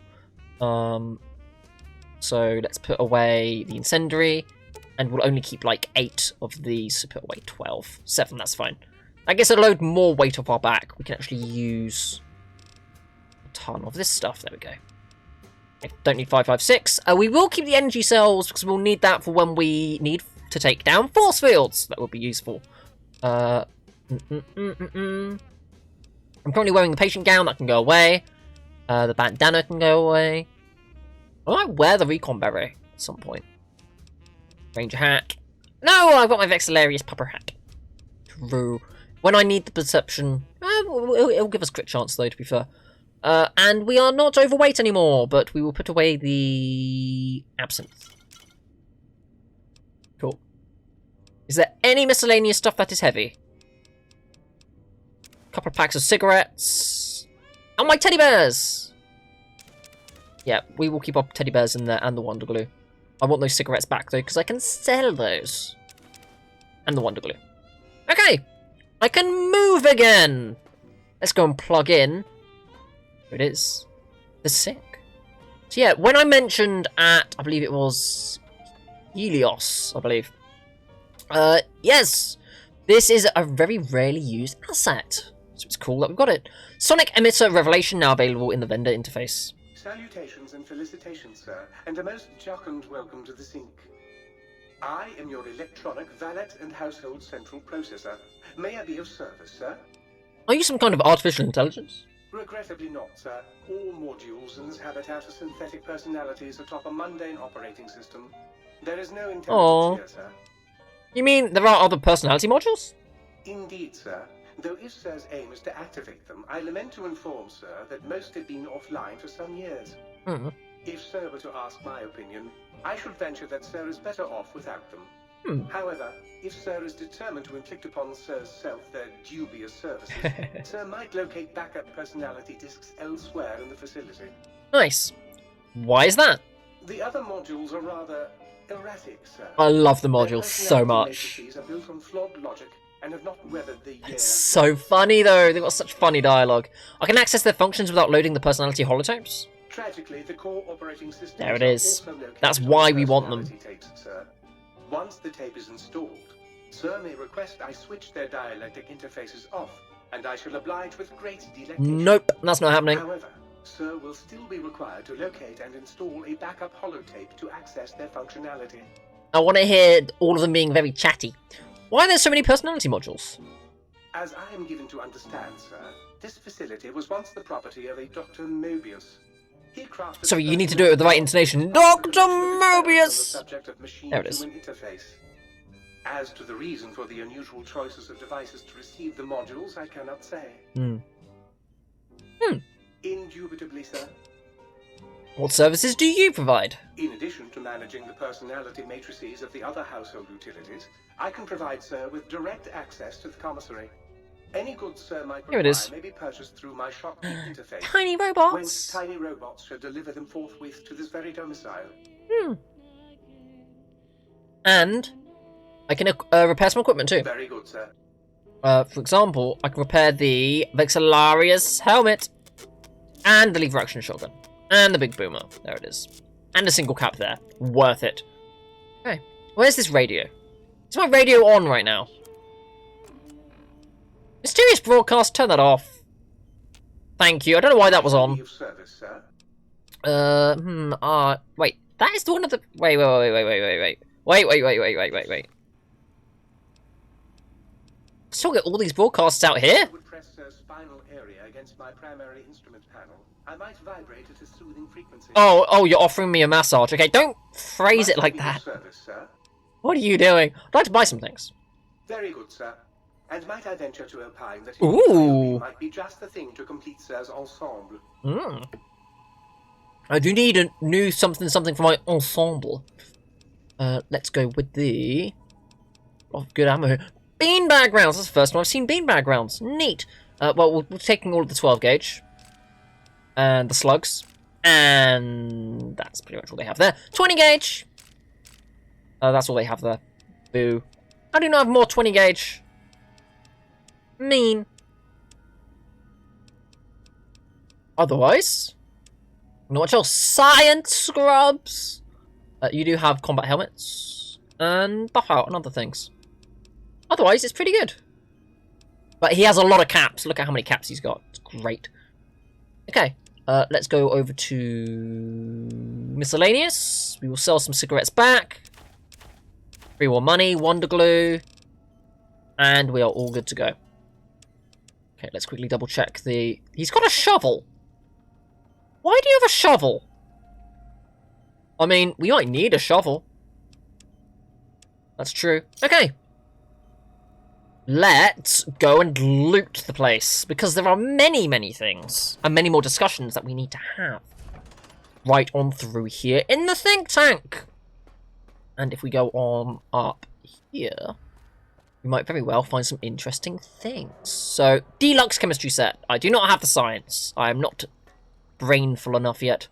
So let's put away the incendiary. And we'll only keep like 8 of these. So put away 12. 7, that's fine. I guess a load more weight off our back. We can actually use a ton of this stuff. There we go. Okay, don't need 556. We will keep the energy cells because we'll need that for when we need to take down force fields. That will be useful. I'm currently wearing the patient gown. That can go away. The bandana can go away. I might wear the recon beret at some point. Ranger hat. No, I've got my Vexillarius pupper hat. True. When I need the perception, it'll give us crit chance though, to be fair. And we are not overweight anymore, but we will put away the absinthe. Cool. Is there any miscellaneous stuff that is heavy? Couple of packs of cigarettes. And my teddy bears! Yeah, we will keep our teddy bears in there and the Wonder Glue. I want those cigarettes back though, because I can sell those. And the Wonder Glue. Okay! I can move again! Let's go and plug in. Here it is. The sick. So yeah, when I mentioned at, I believe it was Helios, I believe. Yes! This is a very rarely used asset. So it's cool that we've got it. Sonic Emitter Revelation now available in the vendor interface. Salutations and felicitations, sir, and a most jocund welcome to the sink. I am your electronic valet and household central processor. May I be of service, sir? Are you some kind of artificial intelligence? Regrettably not, sir. All modules in this habitat are synthetic personalities atop a mundane operating system. There is no intelligence here, sir. You mean there are other personality modules? Indeed, sir. Though if Sir's aim is to activate them, I lament to inform, sir, that most have been offline for some years. If Sir were to ask my opinion, I should venture that Sir is better off without them. However, if Sir is determined to inflict upon Sir's self their dubious services, Sir might locate backup personality discs elsewhere in the facility. Nice. Why is that? The other modules are rather erratic, sir. I love the modules so much. Are built on flawed logic and have not weathered the years. It's so funny though, they've got such funny dialogue. I can access their functions without loading the personality holotapes. Tragically, the core operating system. There it is. That's why we want them. Tapes, sir. Once the tape is installed, Sir may request I switch their dialectic interfaces off, and I shall oblige with great delectation. Nope, that's not happening. However, Sir will still be required to locate and install a backup holotape to access their functionality. I want to hear all of them being very chatty. Why are there so many personality modules? As I am given to understand, sir, this facility was once the property of a Dr. Mobius. Sorry, you need to do it with the right intonation. Dr. Mobius! There it is. Interface. As to the reason for the unusual choices of devices to receive the modules, I cannot say. Indubitably, sir. What services do you provide? In addition to managing the personality matrices of the other household utilities, I can provide Sir with direct access to the commissary. Any goods Sir might require may be purchased through my shopkeep interface. Tiny robots? Whence tiny robots shall deliver them forthwith to this very domicile. And I can repair some equipment too. Very good, sir. For example, I can repair the Vexillarius helmet and the lever action shotgun. And the big boomer. There it is. And a single cap there. Worth it. Okay. Where's this radio? Is my radio on right now? Mysterious broadcast, turn that off. Thank you. I don't know why that was on. Service, sir. Wait. That is the one of the... Wait. Still get all these broadcasts out here? I would press Sir's spinal area against my primary instrument panel. I might vibrate at a soothing frequency. Oh, you're offering me a massage. Okay, don't phrase it like that. Service, sir. What are you doing? I'd like to buy some things. Very good, sir. And might I venture to opine that Ooh. might be just the thing to complete Sir's ensemble. I do need a new something for my ensemble. Let's go with the... Oh, good ammo here. Beanbag rounds. That's the first time I've seen beanbag rounds. Neat. Well, we're taking all of the 12 gauge. And the slugs. And that's pretty much all they have there. 20 gauge. That's all they have there. Boo. I do not have more 20 gauge. Mean. Otherwise, not much else. Science scrubs. You do have combat helmets and buff out and other things. Otherwise, it's pretty good. But he has a lot of caps. Look at how many caps he's got. It's great. Okay, let's go over to miscellaneous. We will sell some cigarettes back. 3 more money, Wonder Glue, and we are all good to go. Okay, let's quickly double check the... He's got a shovel. Why do you have a shovel? I mean, we might need a shovel. That's true. Okay. Let's go and loot the place, because there are many, many things, and many more discussions that we need to have. Right on through here in the think tank. And if we go on up here, we might very well find some interesting things. So, deluxe chemistry set. I do not have the science. I am not brainful enough yet.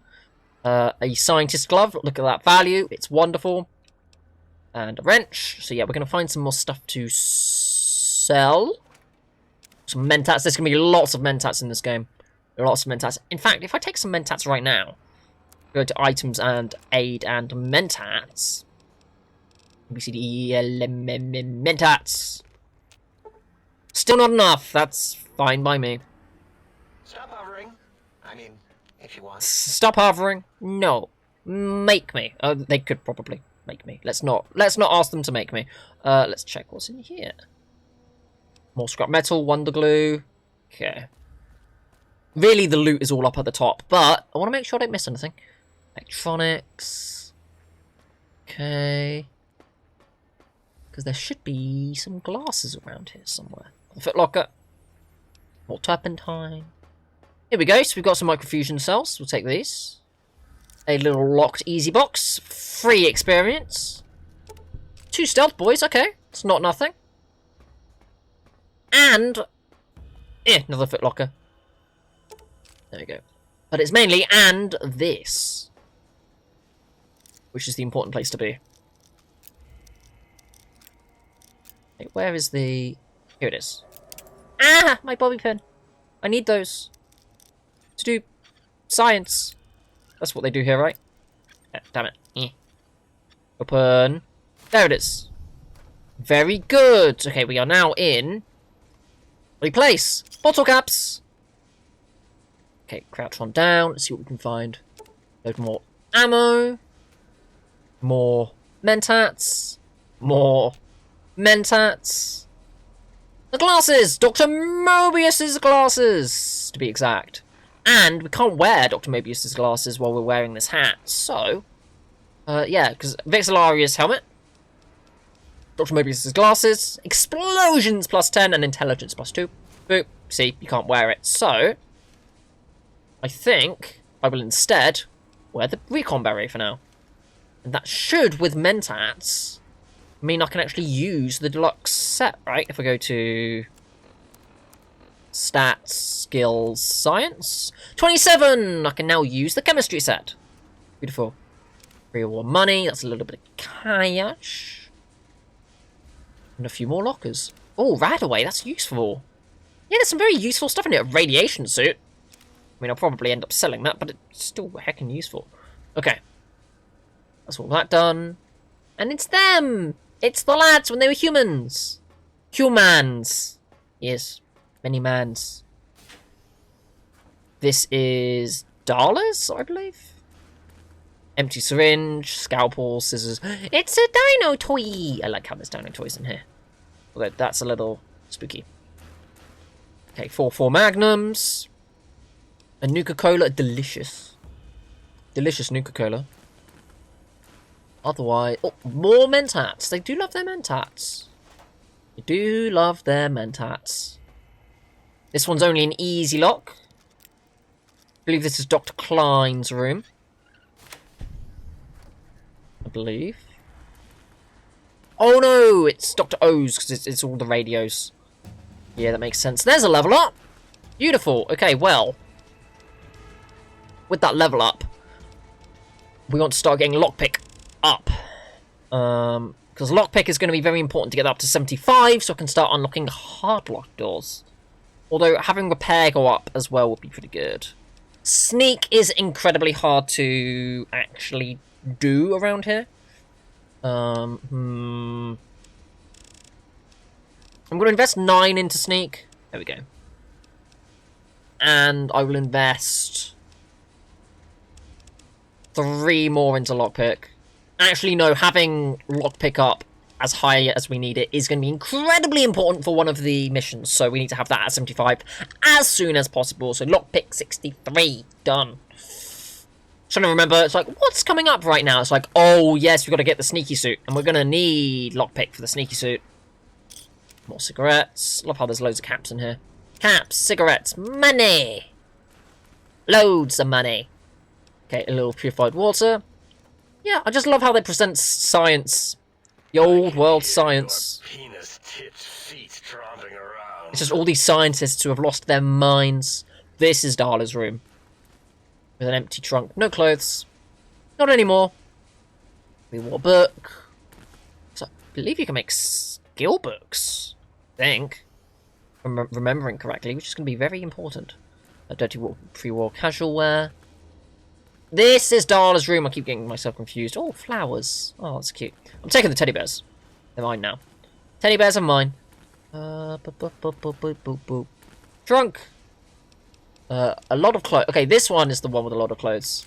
A scientist glove. Look at that value. It's wonderful. And a wrench. So yeah, we're going to find some more stuff to sell. Some mentats. There's going to be lots of mentats in this game. Lots of mentats. In fact, if I take some mentats right now, go to items and aid and mentats. We see the mentats. Still not enough. That's fine by me. Stop hovering. I mean, if you want. Stop hovering. No. Make me. They could probably make me. Let's not ask them to make me. Let's check what's in here. More scrap metal, wonder glue. Okay. Really, the loot is all up at the top, but I want to make sure I don't miss anything. Electronics. Okay. Because there should be some glasses around here somewhere. A footlocker. More turpentine. Here we go. So we've got some microfusion cells. We'll take these. A little locked easy box. Free experience. 2 stealth boys. Okay. It's not nothing. And another footlocker. There we go. But it's mainly and this. Which is the important place to be. Okay, where is the... Here it is. Ah! My bobby pin. I need those. To do science. That's what they do here, right? Damn it. Open. There it is. Very good. Okay, we are now in... Replace. Bottle caps. Okay, crouch on down. Let's see what we can find. Load more ammo. More mentats. More mentats. The glasses! Dr. Mobius's glasses, to be exact. And we can't wear Dr. Mobius's glasses while we're wearing this hat. So, yeah, because Vixilaria's helmet. Dr. Mobius's glasses. Explosions plus 10 and intelligence plus 2. Boop. See, you can't wear it. So, I think I will instead wear the recon beret for now. And that should, with mentats, mean I can actually use the deluxe set, right? If I go to stats, skills, science. 27! I can now use the chemistry set. Beautiful. Reward money. That's a little bit of cash. And a few more lockers. Oh, Radaway. That's useful. Yeah, there's some very useful stuff in here. A radiation suit. I mean, I'll probably end up selling that, but it's still heckin' useful. Okay. That's all that done. And it's them! It's the lads when they were humans! Humans! Yes. Many mans. This is dollars, I believe? Empty syringe, scalpel, scissors. It's a dino toy! I like how there's dino toys in here. Although that's a little spooky. Okay, 4 magnums. A Nuka-Cola, delicious. Delicious Nuka-Cola. Otherwise... Oh, more mentats. They do love their mentats. They do love their mentats. This one's only an easy lock. I believe this is Dr. Klein's room. I believe. Oh no! It's Dr. O's, because it's all the radios. Yeah, that makes sense. There's a level up! Beautiful. Okay, well... With that level up, we want to start getting lockpick up. Because lockpick is going to be very important to get up to 75, so I can start unlocking hard lock doors. Although having repair go up as well would be pretty good. Sneak is incredibly hard to actually do around here. I'm going to invest 9 into sneak. There we go. And I will invest 3 more into lockpick. Actually, no, having lockpick up as high as we need it is going to be incredibly important for one of the missions. So we need to have that at 75 as soon as possible. So lockpick 63, done. Trying to remember, it's like, what's coming up right now? It's like, oh yes, we've got to get the sneaky suit. And we're going to need lockpick for the sneaky suit. More cigarettes. Love how there's loads of caps in here. Caps, cigarettes, money! Loads of money. Okay, a little purified water. Yeah, I just love how they present science. The old world science. It's just all these scientists who have lost their minds. This is Darla's room. With an empty trunk. No clothes. Not anymore. We want a book. So I believe you can make skill books. I think. Remembering correctly, which is going to be very important. A dirty pre-war casual wear. This is Darla's room. I keep getting myself confused. Oh, flowers. Oh, that's cute. I'm taking the teddy bears. They're mine now. Teddy bears are mine. Trunk. A lot of clothes. Okay, this one is the one with a lot of clothes.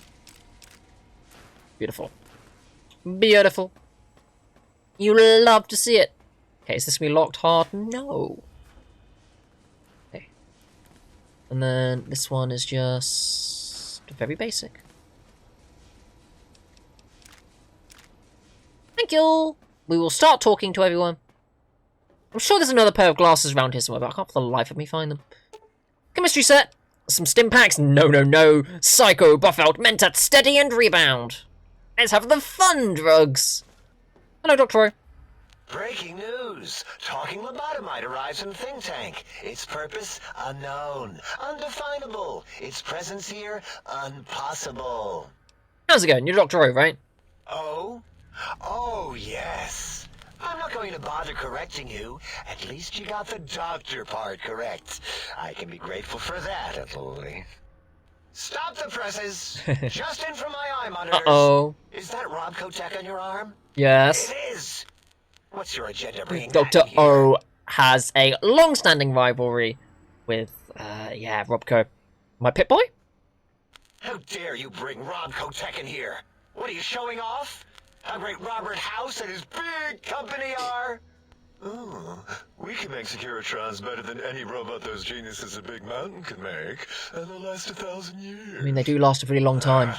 Beautiful. Beautiful. You love to see it. Okay, is this going to be locked hard? No. Okay. And then this one is just very basic. Thank you. We will start talking to everyone. I'm sure there's another pair of glasses around here somewhere, but I can't for the life of me find them. Chemistry set. Some stim packs. No, no, no. Psycho, buff out, mentat, steady and rebound. Let's have the fun drugs. Hello, Dr. Roy. Breaking news. Talking lobotomite arrives in think tank. Its purpose, unknown. Undefinable. Its presence here, impossible. How's it going? You're Dr. Roy, right? Oh? Oh, yes. I'm not going to bother correcting you. At least you got the doctor part correct. I can be grateful for that, at least. Stop the presses. Just in from my eye monitors. Uh-oh. Is that Robco tech on your arm? Yes. It is. What's your agenda bringing Dr. back here? O has a long-standing rivalry with, yeah, Robco. My pit boy? How dare you bring Robco tech in here? What are you showing off? How great Robert House and his big company are? Oh, we can make Securitrons better than any robot those geniuses at Big Mountain can make, and they'll last 1,000 years. I mean, they do last a really long time.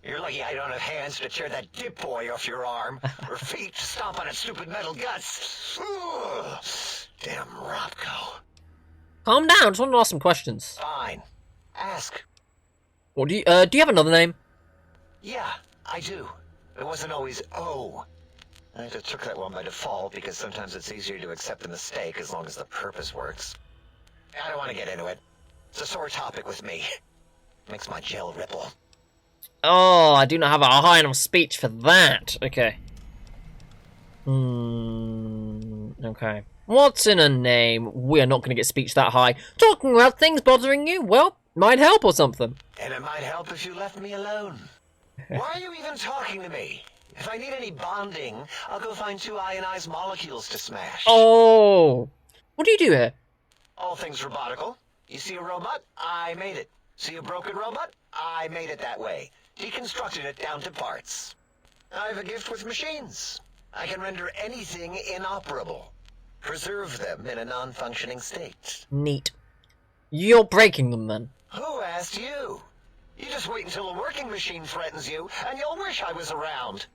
You're lucky I don't have hands to tear that dip boy off your arm, or feet to stomp on its stupid metal guts. Ugh. Damn Robco. Calm down, just want to ask some questions. Fine. Ask. What do you have another name? Yeah, I do. It wasn't always O. I just took that one by default because sometimes it's easier to accept the mistake as long as the purpose works. I don't want to get into it. It's a sore topic with me. Makes my gel ripple. Oh, I do not have a high enough speech for that. Okay. Okay. What's in a name? We're not going to get speech that high. Talking about things bothering you? Well, might help or something. And it might help if you left me alone. Why are you even talking to me? If I need any bonding, I'll go find 2 ionized molecules to smash. Oh. What do you do here? All things robotical. You see a robot? I made it. See a broken robot? I made it that way. Deconstructed it down to parts. I have a gift with machines. I can render anything inoperable. Preserve them in a non-functioning state. Neat. You're breaking them, then. Who asked you? You just wait until a working machine threatens you, and you'll wish I was around.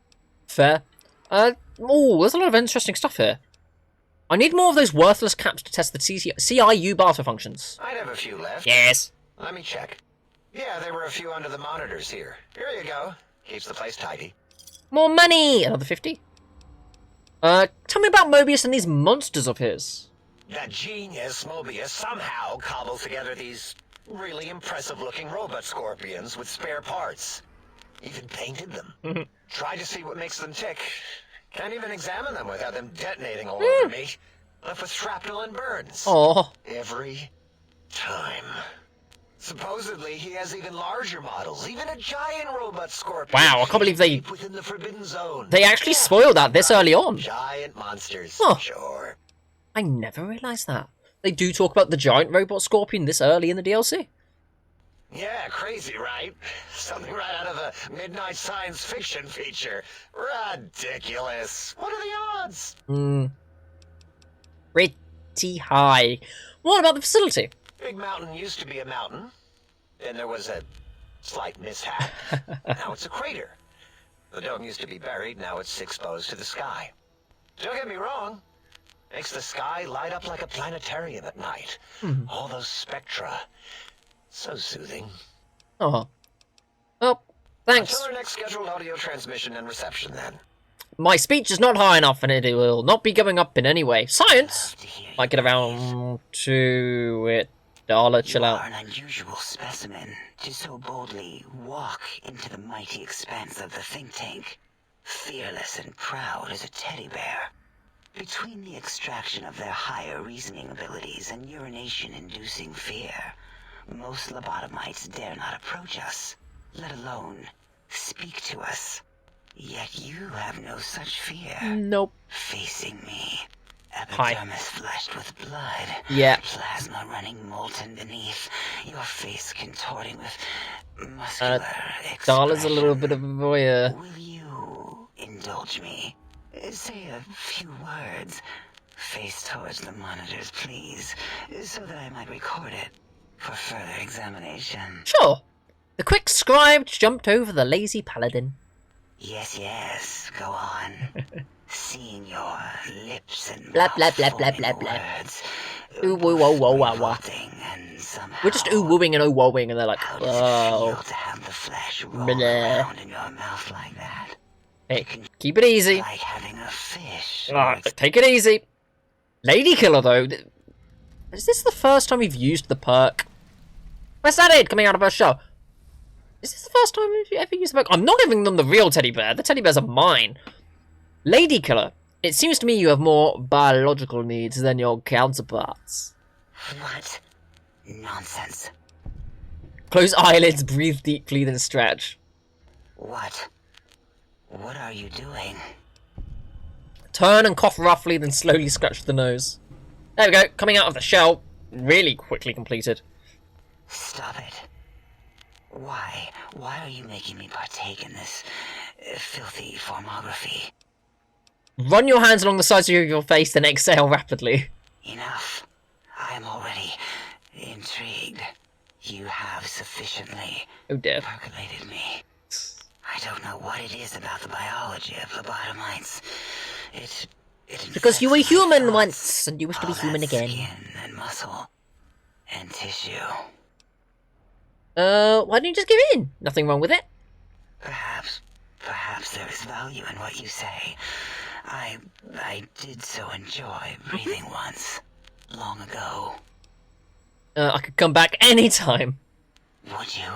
Fair. Oh, there's a lot of interesting stuff here. I need more of those worthless caps to test the CIU barter functions. I'd have a few left. Yes. Let me check. Yeah, there were a few under the monitors here. Here you go. Keeps the place tidy. More money! Another 50. Tell me about Mobius and these monsters of his. That genius, Mobius, somehow cobbled together these really impressive-looking robot scorpions with spare parts. Even painted them. Try to see what makes them tick. Can't even examine them without them detonating all over me. Left with shrapnel and burns. Oh. Every time. Supposedly, he has even larger models, even a giant robot scorpion. Wow, I can't believe they... deep within the Forbidden Zone. They actually spoiled that this early on. Giant monsters, Huh. sure. I never realised that. They do talk about the giant robot scorpion this early in the DLC. Yeah, crazy, right? Something right out of a midnight science fiction feature. Ridiculous. What are the odds? Pretty high. What about the facility? Big Mountain used to be a mountain. Then there was a Slight mishap. Now it's a crater. The dome used to be buried, now it's exposed to the sky. Don't get me wrong. Makes the sky light up like a planetarium at night. All those spectra. So soothing. Oh. Well, thanks. Until our next scheduled audio transmission and reception, then. My speech is not high enough and it will not be going up in any way. Science! Might get around to it. Darla, chill out. You are an unusual specimen to so boldly walk into the mighty expanse of the think tank, fearless and proud as a teddy bear. Between the extraction of their higher reasoning abilities and urination-inducing fear, most lobotomites dare not approach us, let alone speak to us. Yet you have no such fear. Nope. Facing me, Hi. epidermis flushed with blood, Yeah. plasma running molten beneath, your face contorting with muscular expression. Darla's a little bit of a voyeur. Will you indulge me? Say a few words. Face towards the monitors, please, so that I might record it for further examination. Sure. The quick scribe jumped over the lazy paladin. Yes, go on. Seeing your lips and Blah, mouth blah, blah, blah, forming blah, blah. words, Ooh, woo, wah, wah, wah, wah. revolting and somehow We're just ooh-wooing and oh-woing, and they're like, how does it feel oh. to have the flesh roll Bleh. around in your mouth like that? Hey, keep it easy. Like having a fish. Take it easy. Lady Killer, though. Is this the first time we've used the perk? Where's that id coming out of her show? Is this the first time we've ever used the perk? I'm not giving them the real teddy bear. The teddy bears are mine. Lady Killer, it seems to me you have more biological needs than your counterparts. What? Nonsense. Close eyelids, breathe deeply, then stretch. What? What are you doing? Turn and cough roughly, then slowly scratch the nose. There we go, coming out of the shell. Really quickly completed. Stop it. Why? Why are you making me partake in this filthy formography? Run your hands along the sides of your face, then exhale rapidly. Enough. I am already intrigued. You have sufficiently Oh dear. percolated me. I don't know what it is about the biology of lobotomites. It Because you were infects my human thoughts. once, and you wish to be All human that again. Skin and muscle and tissue. Why don't you just give in? Nothing wrong with it. Perhaps there is value in what you say. I did so enjoy breathing once, long ago. I could come back anytime. Would you?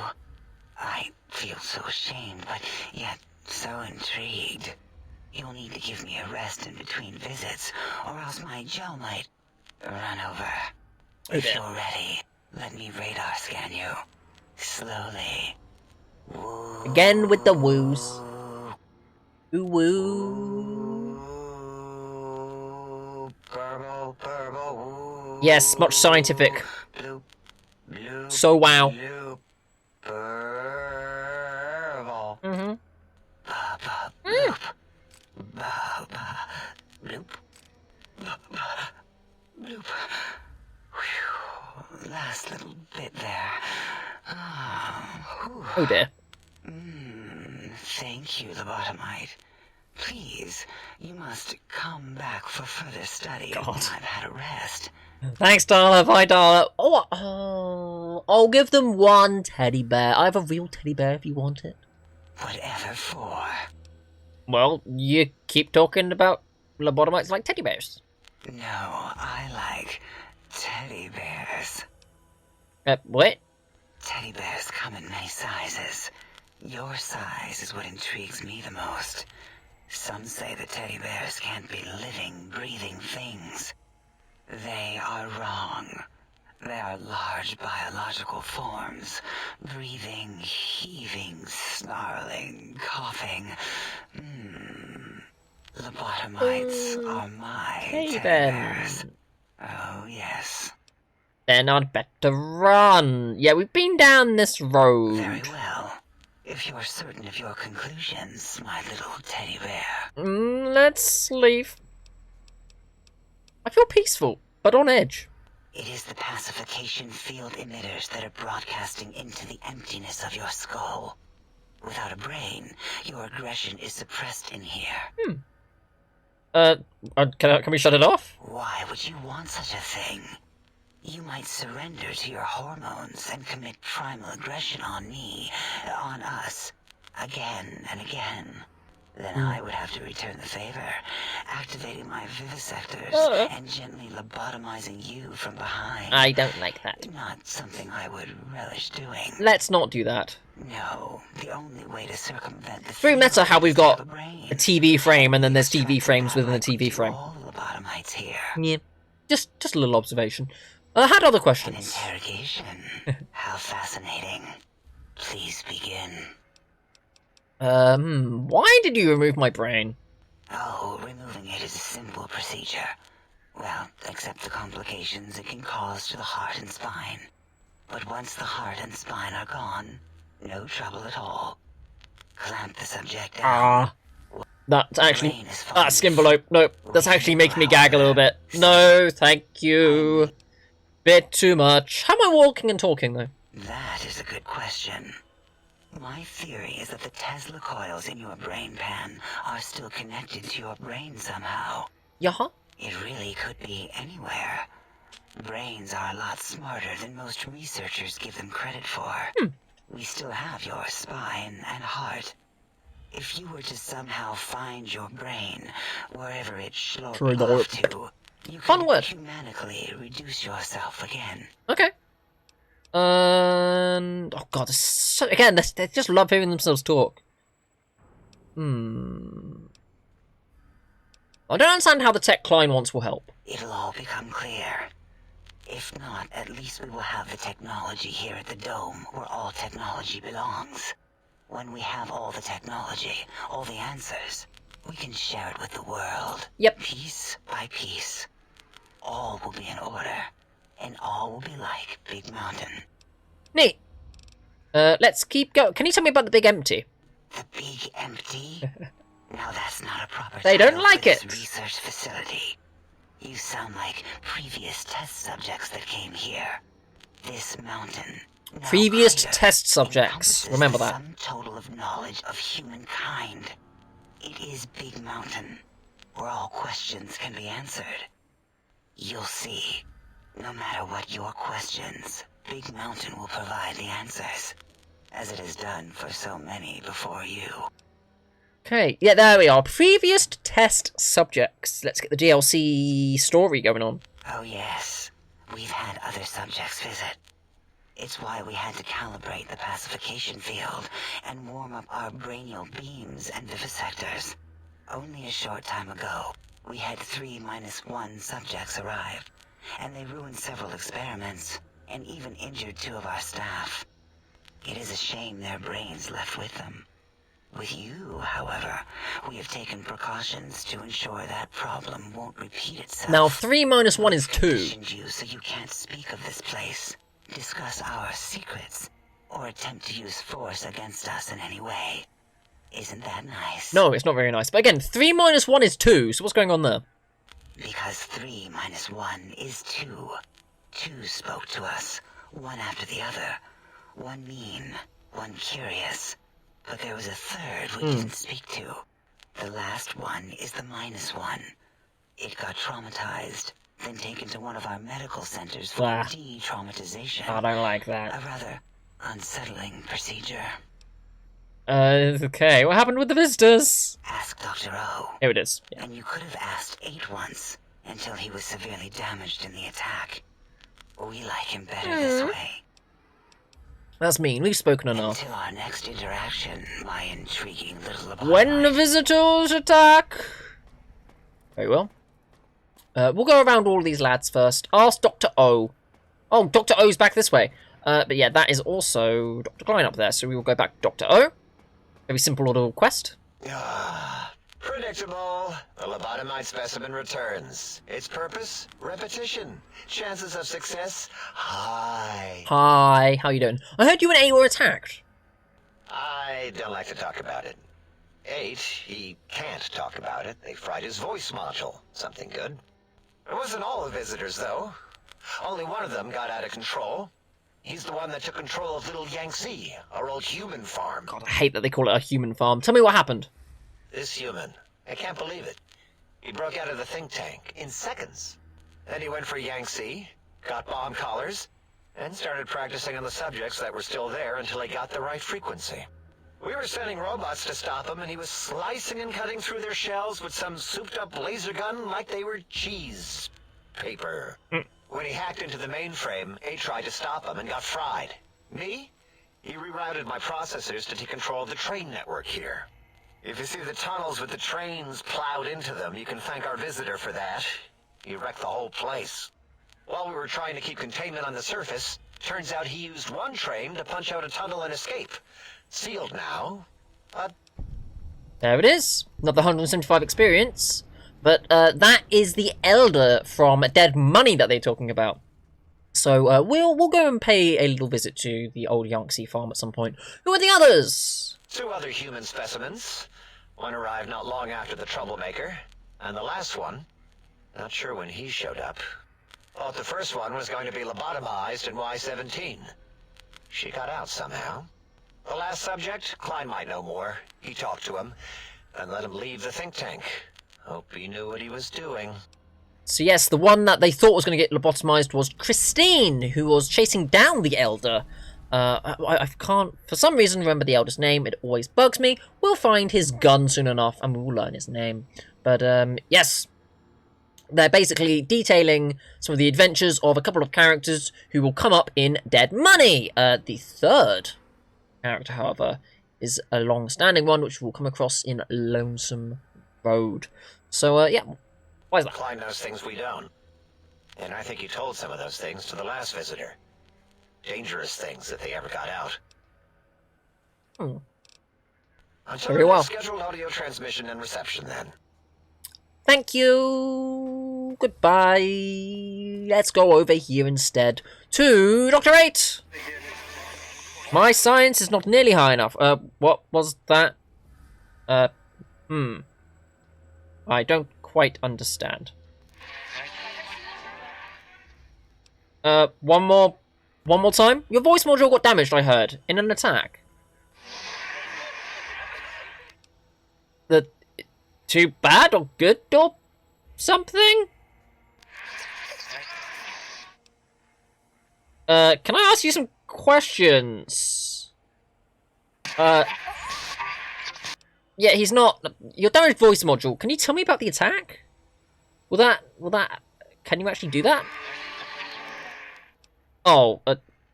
I feel so ashamed, but yet so intrigued. You'll need to give me a rest in between visits, or else my gel might run over. If dear. you're ready, let me radar scan you. Slowly. Woo. Again with the woos. Ooh woo. Purple, woo. Yes, much scientific. Bloop, bloop, So wow. bloop, purple. Mm-hmm. Ba-ba, bloop. Ba-ba, bloop. Ba-ba, bloop. Whew. Last little bit there. Whew. Oh dear. Thank you, lobotomite. Please, you must come back for further study God. when I've had a rest. Thanks, Darla. Bye, Darla. Oh, I'll give them one teddy bear. I have a real teddy bear if you want it. Whatever for. Well, you keep talking about lobotomites like teddy bears. No, I like teddy bears. What? Teddy bears come in many sizes. Your size is what intrigues me the most. Some say that teddy bears can't be living, breathing things. They are wrong. They are large biological forms. Breathing, heaving, snarling, coughing. Lobotomites are my Okay, teddy bears. Oh, yes. Then I'd better run. Yeah, we've been down this road. Very well. If you're certain of your conclusions, my little teddy bear. Let's leave. I feel peaceful, but on edge. It is the pacification field emitters that are broadcasting into the emptiness of your skull. Without a brain, your aggression is suppressed in here. Can we shut it off? Why would you want such a thing? You might surrender to your hormones and commit primal aggression on me, on us, again and again. Then I would have to return the favor, activating my vivisectors and gently lobotomizing you from behind. I don't like that. Not something I would relish doing. Let's not do that. No, the only way to circumvent the Very meta how we've got a TV frame and then there's TV frames within the TV frame. All lobotomites here. Yeah, just a little observation. I had other An questions. interrogation. How fascinating. Please begin. Why did you remove my brain? Oh, removing it is a simple procedure. Well, except the complications it can cause to the heart and spine. But once the heart and spine are gone, no trouble at all. Clamp the subject down. That's actually... Skimbelope. Nope, that's actually making me gag a little bit. No, thank you. Bit too much. How am I walking and talking, though? That is a good question. My theory is that the Tesla coils in your brain pan are still connected to your brain somehow. Yeah? It really could be anywhere. Brains are a lot smarter than most researchers give them credit for. We still have your spine and heart. If you were to somehow find your brain, wherever it sloped off to, you could humanically reduce yourself again. Okay. Oh god, again, they just love hearing themselves talk. I don't understand how the tech Klein wants will help. It'll all become clear. If not, at least we will have the technology here at the Dome, where all technology belongs. When we have all the technology, all the answers, we can share it with the world. Yep. Piece by piece. All will be in order, and all will be like Big Mountain. Neat. Let's keep going. Can you tell me about the Big Empty? The Big Empty? Now that's not a proper They don't title like for this it. research facility. You sound like previous test subjects that came here. This mountain. now Previous clear, test subjects. encompasses Remember the that. sum total of knowledge of humankind. It is Big Mountain, where all questions can be answered. You'll see. No matter what your questions, Big Mountain will provide the answers, as it has done for so many before you. Okay, yeah, there we are. Previous test subjects. Let's get the DLC story going on. Oh yes, we've had other subjects visit. It's why we had to calibrate the pacification field and warm up our brainial beams and vivisectors. Only a short time ago, we had 3-1 subjects arrive, and they ruined several experiments, and even injured 2 of our staff. It is a shame their brains left with them. With you, however, we have taken precautions to ensure that problem won't repeat itself. Now, 3-1 is 2. Conditioned you so you can't speak of this place, discuss our secrets, or attempt to use force against us in any way. Isn't that nice? No, it's not very nice. But again, 3-1 is 2, so what's going on there? Because 3-1 is 2. 2 spoke to us, one after the other. One mean, one curious. But there was a third we didn't speak to. The last one is the -1. It got traumatized, then taken to one of our medical centers for de-traumatization. I don't like that. A rather unsettling procedure. Okay, what happened with the visitors? Ask Dr. O. Here it is. Yeah. And you could have asked 8 once, until he was severely damaged in the attack. We like him better this way. That's mean, we've spoken enough. Until our next interaction, my intriguing little When the visitors attack! Very well. We'll go around all these lads first. Ask Dr. O. Oh, Dr. O's back this way. But yeah, that is also Dr. Klein up there, so we will go back to Dr. O. Very simple little quest. Predictable. The lobotomite specimen returns. Its purpose? Repetition. Chances of success? High. Hi, how you doing? I heard you and A were attacked. I don't like to talk about it. 8, he can't talk about it. They fried his voice module. Something good. It wasn't all the visitors, though. Only one of them got out of control. He's the one that took control of Little Yangtze, our old human farm. God, I hate that they call it a human farm. Tell me what happened. This human, I can't believe it. He broke out of the think tank in seconds. Then he went for Yangtze, got bomb collars, and started practicing on the subjects that were still there until he got the right frequency. We were sending robots to stop him, and he was slicing and cutting through their shells with some souped-up laser gun like they were cheese paper. When he hacked into the mainframe, A tried to stop him and got fried. Me? He rerouted my processors to take control of the train network here. If you see the tunnels with the trains plowed into them, you can thank our visitor for that. He wrecked the whole place. While we were trying to keep containment on the surface, turns out he used one train to punch out a tunnel and escape. Sealed now, but... There it is. Not the 175 experience. But that is the Elder from Dead Money that they're talking about. So we'll go and pay a little visit to the old Yangtze farm at some point. Who are the others? 2 other human specimens. One arrived not long after the troublemaker. And the last one, not sure when he showed up. Thought the first one was going to be lobotomized in Y-17. She got out somehow. The last subject, Klein might know more. He talked to him, and let him leave the think tank. Hope he knew what he was doing. So yes, the one that they thought was going to get lobotomized was Christine, who was chasing down the Elder. I can't, for some reason, remember the Elder's name. It always bugs me. We'll find his gun soon enough, and we'll learn his name. But, yes. They're basically detailing some of the adventures of a couple of characters who will come up in Dead Money. The third character, however, is a long-standing one, which we'll come across in Lonesome Road. So, yeah. Why is that? Klein knows things we don't. And I think he told some of those things to the last visitor. Dangerous things if they ever got out. Until Very well. Scheduled audio transmission and reception, then. Thank you. Goodbye. Let's go over here instead to Dr. 8. My science is not nearly high enough. What was that? I don't quite understand. One more time? Your voice module got damaged, I heard, in an attack. Too bad or good or something? Can I ask you some questions? Yeah, he's not... Your damaged voice module, can you tell me about the attack? Will that... Can you actually do that? Oh,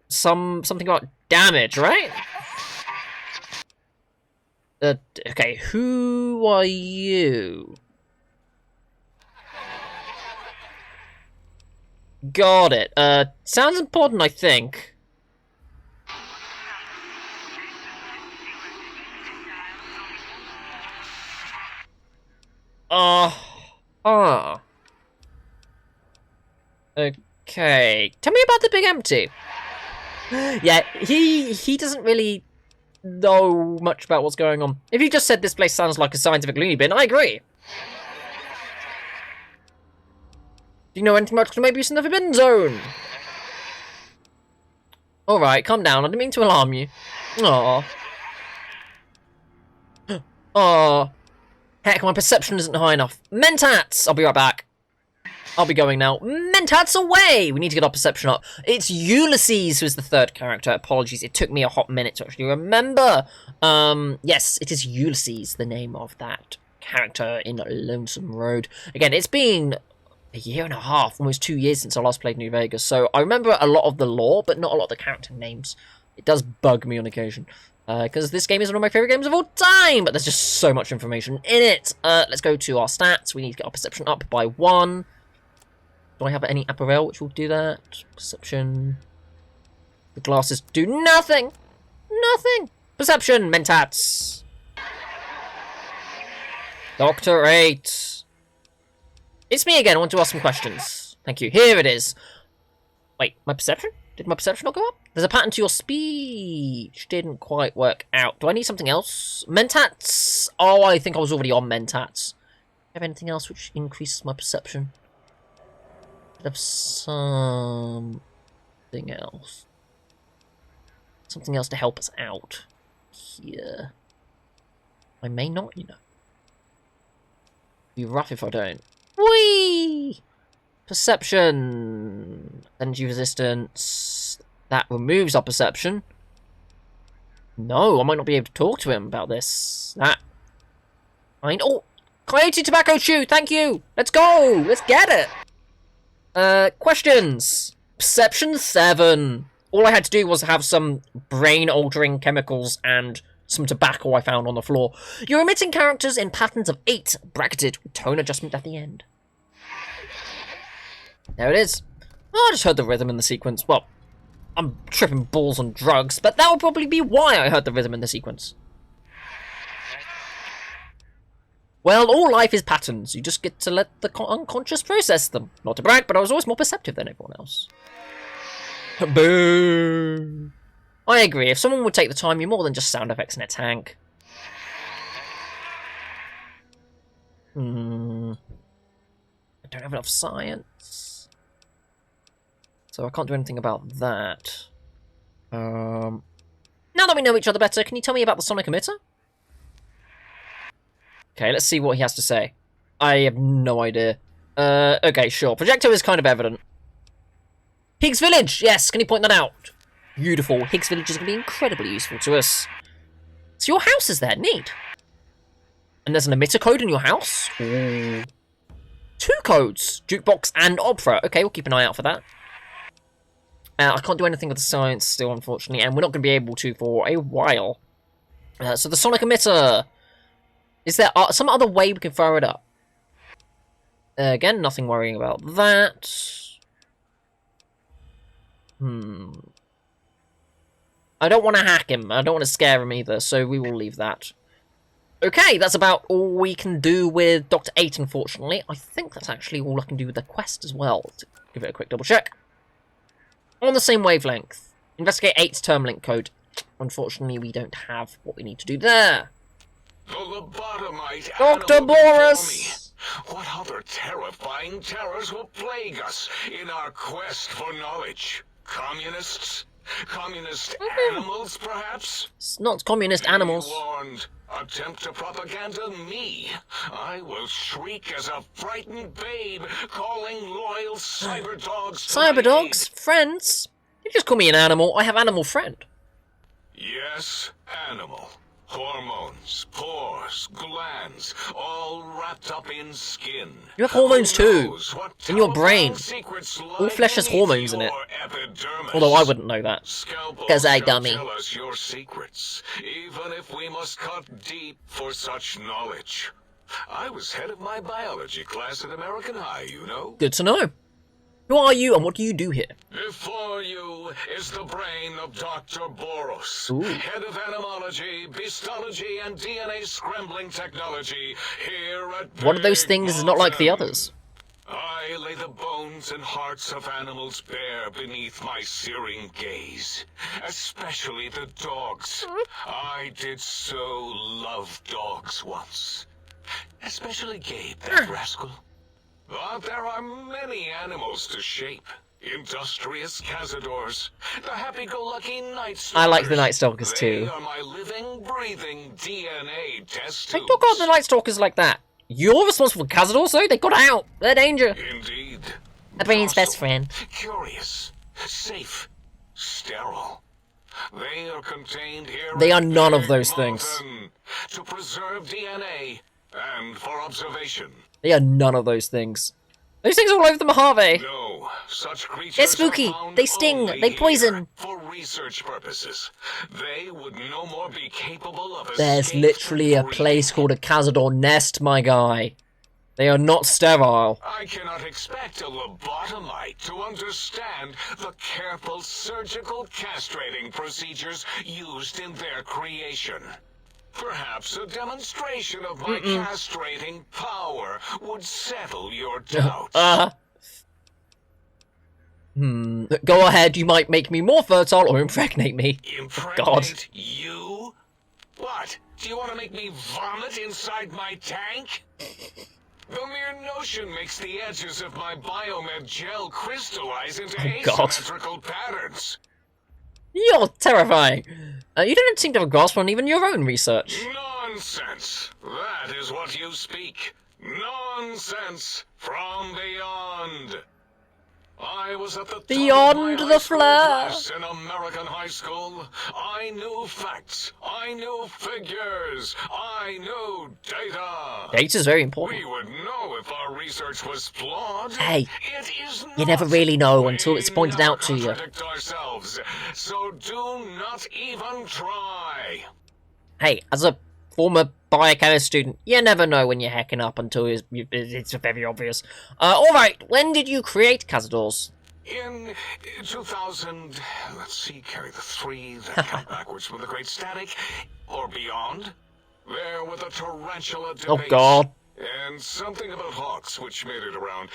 something about damage, right? Okay, who are you? Got it. Sounds important, I think. Okay. Tell me about the Big Empty. Yeah, he doesn't really know much about what's going on. If you just said this place sounds like a scientific loony bin, I agree. Do you know anything about maybe in the Forbidden Zone? Alright, calm down. I didn't mean to alarm you. Aww. Aww. Heck, my perception isn't high enough. Mentats! I'll be right back. I'll be going now. Mentats away! We need to get our perception up. It's Ulysses who is the third character. Apologies, it took me a hot minute to actually remember. Yes, it is Ulysses, the name of that character in Lonesome Road. Again, it's been a year and a half, almost 2 years since I last played New Vegas, so I remember a lot of the lore, but not a lot of the character names. It does bug me on occasion. Because this game is one of my favourite games of all time, but there's just so much information in it. Let's go to our stats. We need to get our perception up by 1. Do I have any apparel which will do that? Perception. The glasses do nothing. Nothing. Perception, Mentats. Dr. 8. It's me again. I want to ask some questions. Thank you. Here it is. Wait, my perception? Did my perception not go up? There's a pattern to your speech. Didn't quite work out. Do I need something else? Mentats. Oh, I think I was already on Mentats. Do I have anything else which increases my perception? of something else. Something else to help us out here. I may not, you know. Be rough if I don't. Whee! Perception. Energy resistance. That removes our perception. No, I might not be able to talk to him about this. That. Oh! Coyote tobacco chew, thank you! Let's go! Let's get it! Questions. Perception 7. All I had to do was have some brain-altering chemicals and some tobacco I found on the floor. You're emitting characters in patterns of 8, bracketed with tone adjustment at the end. There it is. Oh, I just heard the rhythm in the sequence. Well, I'm tripping balls on drugs, but that would probably be why I heard the rhythm in the sequence. Well, all life is patterns. You just get to let the unconscious process them. Not to brag, but I was always more perceptive than everyone else. Boo! I agree. If someone would take the time, you're more than just sound effects in a tank. I don't have enough science, so I can't do anything about that. Now that we know each other better, can you tell me about the sonic emitter? Okay, let's see what he has to say. I have no idea. Okay, sure. Projecto is kind of evident. Higgs Village! Yes, can you point that out? Beautiful. Higgs Village is going to be incredibly useful to us. So your house is there. Neat. And there's an emitter code in your house? Ooh. 2 codes. Jukebox and Opera. Okay, we'll keep an eye out for that. I can't do anything with the science still, unfortunately, and we're not going to be able to for a while. So the sonic emitter. Is there some other way we can fire it up? Again, nothing worrying about that. I don't want to hack him. I don't want to scare him either, so we will leave that. Okay, that's about all we can do with Dr. 8, unfortunately. I think that's actually all I can do with the quest as well. Let's give it a quick double check. On the same wavelength. Investigate 8's term link code. Unfortunately, we don't have what we need to do there. Dr. Boris! What other terrifying terrors will plague us in our quest for knowledge? Communists? Communist animals, perhaps? It's not communist animals. Be warned. Attempt to propaganda me. I will shriek as a frightened babe, calling loyal cyberdogs. Cyberdogs? Friends? You just call me an animal. I have animal friend. Yes, animal. Hormones, pores, glands, all wrapped up in skin. You have hormones too, in your brain. All flesh has hormones in it. Although I wouldn't know that, because I dummy. Tell us your secrets, even if we must cut deep for such knowledge. I was head of my biology class at American High, you know. Good to know. Who are you and what do you do here? Before you is the brain of Dr. Boros, head of animology, beastology, and DNA scrambling technology here at One of those things is not like the others. I lay the bones and hearts of animals bare beneath my searing gaze, especially the dogs. I did so love dogs once, especially Gabe, that rascal. But there are many animals to shape. Industrious cazadors, the happy-go-lucky night stalkers. I like the night stalkers too. They are my living, breathing DNA test They tubes. took out the night stalkers like that. You're responsible for cazadors, though. They got out. They're danger. Indeed. A brain's best Docile, friend. Curious, safe, sterile. They are contained here. They are at none of Big those things. Mountain to preserve DNA and for observation. They are none of those things. Those things all over the Mojave. No, such creatures They're spooky. are found They sting. only They poison. here for research purposes. They would no more be capable of There's escape literally a from place breeding. called a cazador nest, my guy. They are not sterile. I cannot expect a lobotomite to understand the careful surgical castrating procedures used in their creation. Perhaps a demonstration of my castrating power would settle your doubts. Go ahead, you might make me more fertile or impregnate me. Impregnate you? What? Do you want to make me vomit inside my tank? The mere notion makes the edges of my biomed gel crystallize into God. asymmetrical patterns. You're terrifying. You don't seem to have a grasp on even your own research. Nonsense. That is what you speak. Nonsense from beyond. I was at the Beyond top of my the high school flare. class in American high school. I knew facts. I knew figures. I knew data. Data's very important. We would know if our research was flawed. Hey, It is not. you never really know until it's pointed We out to never you. contradict ourselves, so do not even try. Hey, as a former biochemist student, you never know when you're hacking up until it's very obvious. Alright, when did you create Cazadors? In 2000, let's see, carry the 3, then count backwards from the Great Static, or beyond. There were the tarantula debates. Oh god. And something about hawks, which made it around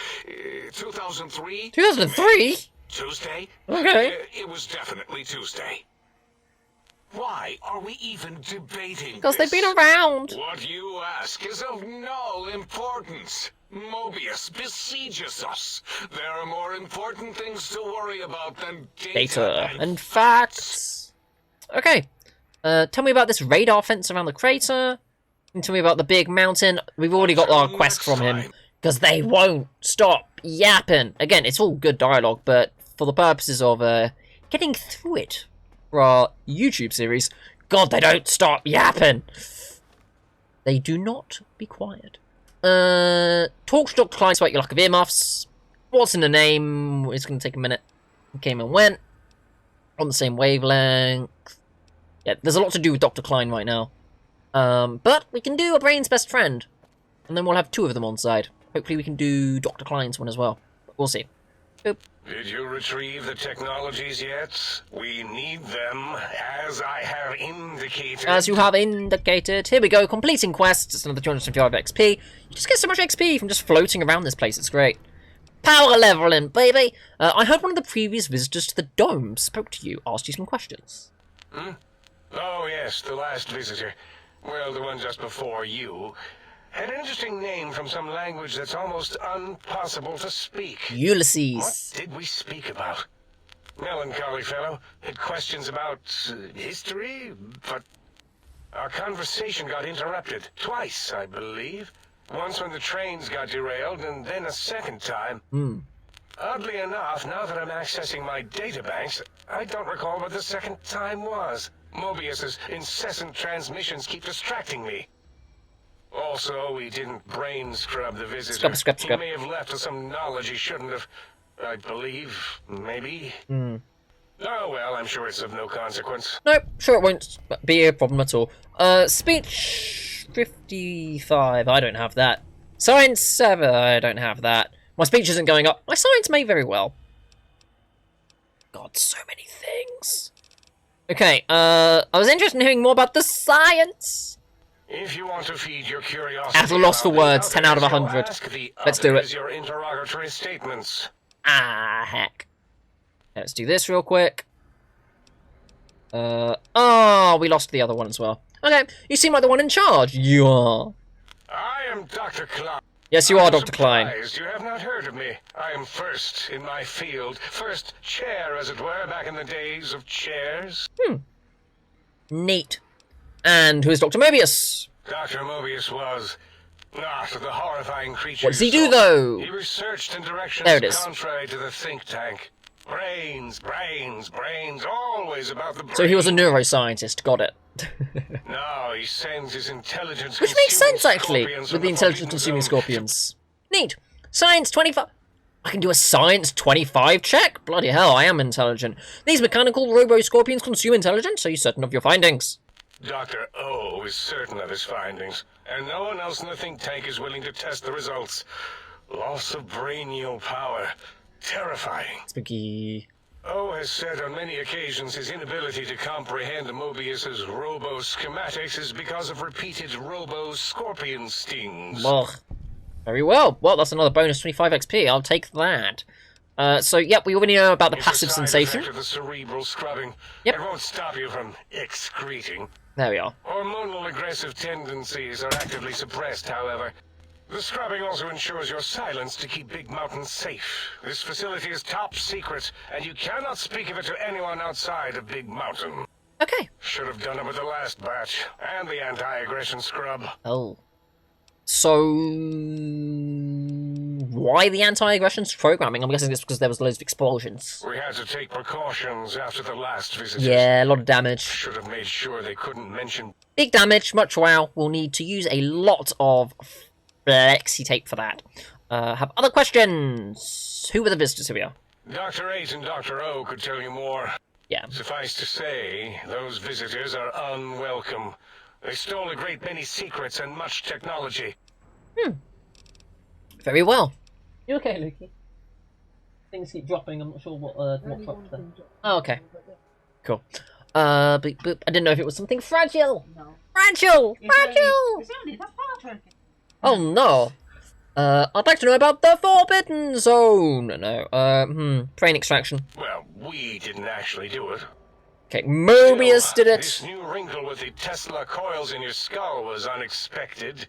2003. 2003? Tuesday? Okay. It was definitely Tuesday. Why are we even debating Because they've this? been around. What you ask is of no importance. Mobius besieges us. There are more important things to worry about than Data and facts. Okay. Tell me about this radar fence around the crater. And tell me about the big mountain. We've already got our quest from him. Because they won't stop yapping. Again, it's all good dialogue, but for the purposes of getting through it for our YouTube series, God, they don't stop yapping. They do not be quiet. Talk to Dr. Klein about your lack of earmuffs. What's in the name? It's going to take a minute. Came and went. On the same wavelength. Yeah, there's a lot to do with Dr. Klein right now. But we can do a Brain's Best Friend. And then we'll have 2 of them on side. Hopefully we can do Dr. Klein's one as well. We'll see. Boop. Did you retrieve the technologies yet? We need them, as I have indicated. As you have indicated. Here we go, completing quests. It's another 275 XP. You just get so much XP from just floating around this place. It's great. Power leveling, baby. I heard one of the previous visitors to the dome spoke to you, asked you some questions. Hmm? Oh, yes, the last visitor. Well, the one just before you. Had an interesting name from some language that's almost impossible to speak. Ulysses. What did we speak about? Melancholy fellow. Had questions about history, but our conversation got interrupted. Twice, I believe. Once when the trains got derailed, and then a second time. Oddly enough, now that I'm accessing my databanks, I don't recall what the second time was. Mobius's incessant transmissions keep distracting me. Also, we didn't brain scrub the visitor. Scrub. He may have left us some knowledge he shouldn't have. I believe, maybe. Oh well, I'm sure it's of no consequence. Nope, sure it won't be a problem at all. Speech 55, I don't have that. Science 7, I don't have that. My speech isn't going up. My science may very well. God, so many things. Okay, I was interested in hearing more about the science. If you want to feed your curiosity, At a loss for words, 10 out of 100. Let's do it. Your interrogatory statements. Ah, heck. Let's do this real quick. Oh, we lost the other one as well. Okay, you seem like the one in charge. You are. I am Dr. Klein. Yes, you are, Dr. Klein. Surprised you have not heard of me. I am first in my field. First chair, as it were, back in the days of chairs. Neat. And who is Dr. Mobius? Dr. Mobius was not the horrifying creature. What does he you do, saw. though? He researched in directions There it is. contrary to the think tank. Brains, always about the brain. So he was a neuroscientist, got it. No, he sends his intelligence. Which makes sense, actually, scorpions with from the intelligence forbidden consuming zone. scorpions. Neat. Science 25. I can do a science 25 check? Bloody hell, I am intelligent. These mechanical robo-scorpions consume intelligence, are you certain of your findings? Dr. O is certain of his findings, and no one else in the think tank is willing to test the results. Loss of brainial power. Terrifying. Spooky. O has said on many occasions his inability to comprehend Mobius's robo-schematics is because of repeated robo-scorpion stings. Ugh. Very well. Well, that's another bonus 25 XP. I'll take that. So, yep, we already know about the It's a passive side sensation. effect of the cerebral scrubbing. Yep. It won't stop you from excreting. There we are. Hormonal aggressive tendencies are actively suppressed, however. The scrubbing also ensures your silence to keep Big Mountain safe. This facility is top secret, and you cannot speak of it to anyone outside of Big Mountain. Okay. Should have done it with the last batch, and the anti-aggression scrub. Oh. So... why the anti-aggression programming? I'm guessing it's because there was loads of explosions. We had to take precautions after the last visitors. Yeah, a lot of damage. Should have made sure they couldn't mention... Big damage, much wow. We'll need to use a lot of flexi tape for that. Have other questions? Who were the visitors here? Dr. 8 and Dr. O could tell you more. Yeah. Suffice to say, those visitors are unwelcome. They stole a great many secrets and much technology. Very well. You okay, Loki? Things keep dropping. I'm not sure what dropped there. Oh, okay. Cool. Boop, boop. I didn't know if it was something fragile. No. Fragile! Fragile! It's only the part working. Oh no. I'd like to know about the Forbidden Zone. No. Train extraction. Well, we didn't actually do it. Okay, Mobius Still, did it. This new wrinkle with the Tesla coils in your skull was unexpected.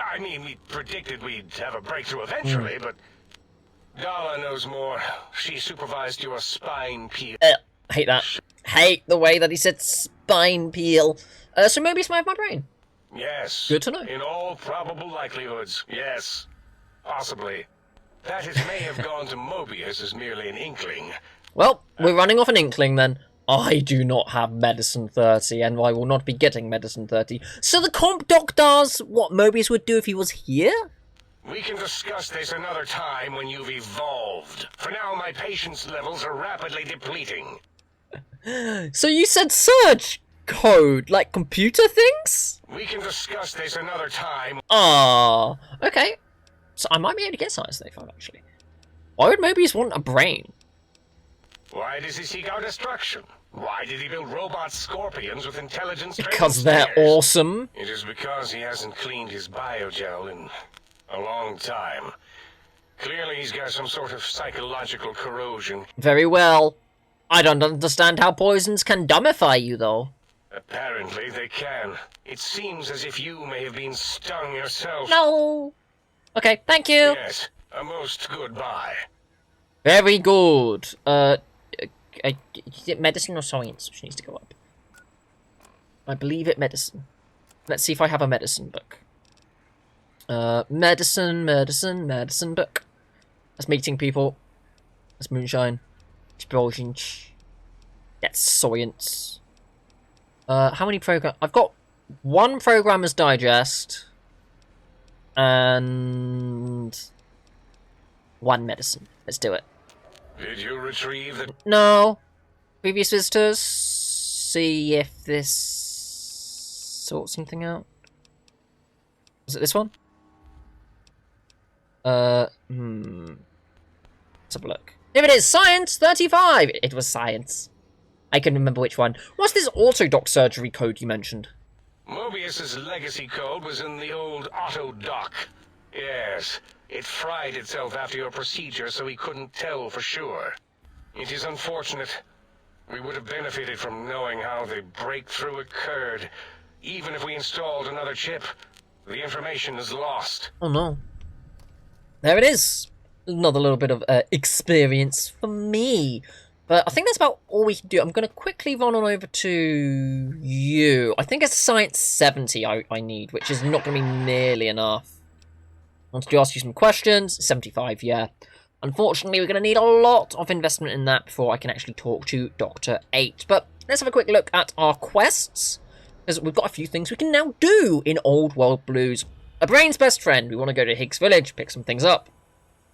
I mean, we predicted we'd have a breakthrough eventually, but... Dala knows more. She supervised your spine peel. Hate that. Hate the way that he said spine peel. So Mobius might have my brain. Yes. Good to know. In all probable likelihoods, yes. Possibly. That it may have gone to Mobius as merely an inkling. Well, we're running off an inkling then. I do not have Medicine 30, and I will not be getting Medicine 30. So the comp doc does what Mobius would do if he was here? We can discuss this another time when you've evolved. For now, my patience levels are rapidly depleting. So you said surge code, like computer things? We can discuss this another time. Ah, okay. So I might be able to get Science 35, actually. Why would Mobius want a brain? Why does he seek our destruction? Why did he build robot scorpions with intelligence? Because they're awesome. It is because he hasn't cleaned his biogel in a long time. Clearly he's got some sort of psychological corrosion. Very well. I don't understand how poisons can dumbify you, though. Apparently they can. It seems as if you may have been stung yourself. No. Okay, thank you. Yes, a most goodbye. Very good. Is it medicine or science which needs to go up? I believe it medicine. Let's see if I have a medicine book. Medicine book. That's meeting people. That's moonshine. Explosions. That's science. How many program? I've got one Programmer's Digest and one medicine. Let's do it. Did you retrieve the... No. Previous visitors. See if this sorts something out. Is it this one? Let's have a look. Here it is, Science 35! It was Science. I can remember which one. What's this auto-doc surgery code you mentioned? Mobius's legacy code was in the old auto-doc. Yes, it fried itself after your procedure so he couldn't tell for sure. It is unfortunate. We would have benefited from knowing how the breakthrough occurred. Even if we installed another chip, the information is lost. Oh no. There it is. Another little bit of experience for me. But I think that's about all we can do. I'm going to quickly run on over to you. I think it's Science 70 I need, which is not going to be nearly enough. I want to ask you some questions. 75, yeah. Unfortunately, we're going to need a lot of investment in that before I can actually talk to Dr. 8. But let's have a quick look at our quests, because we've got a few things we can now do in Old World Blues. A brain's best friend. We want to go to Higgs Village, pick some things up.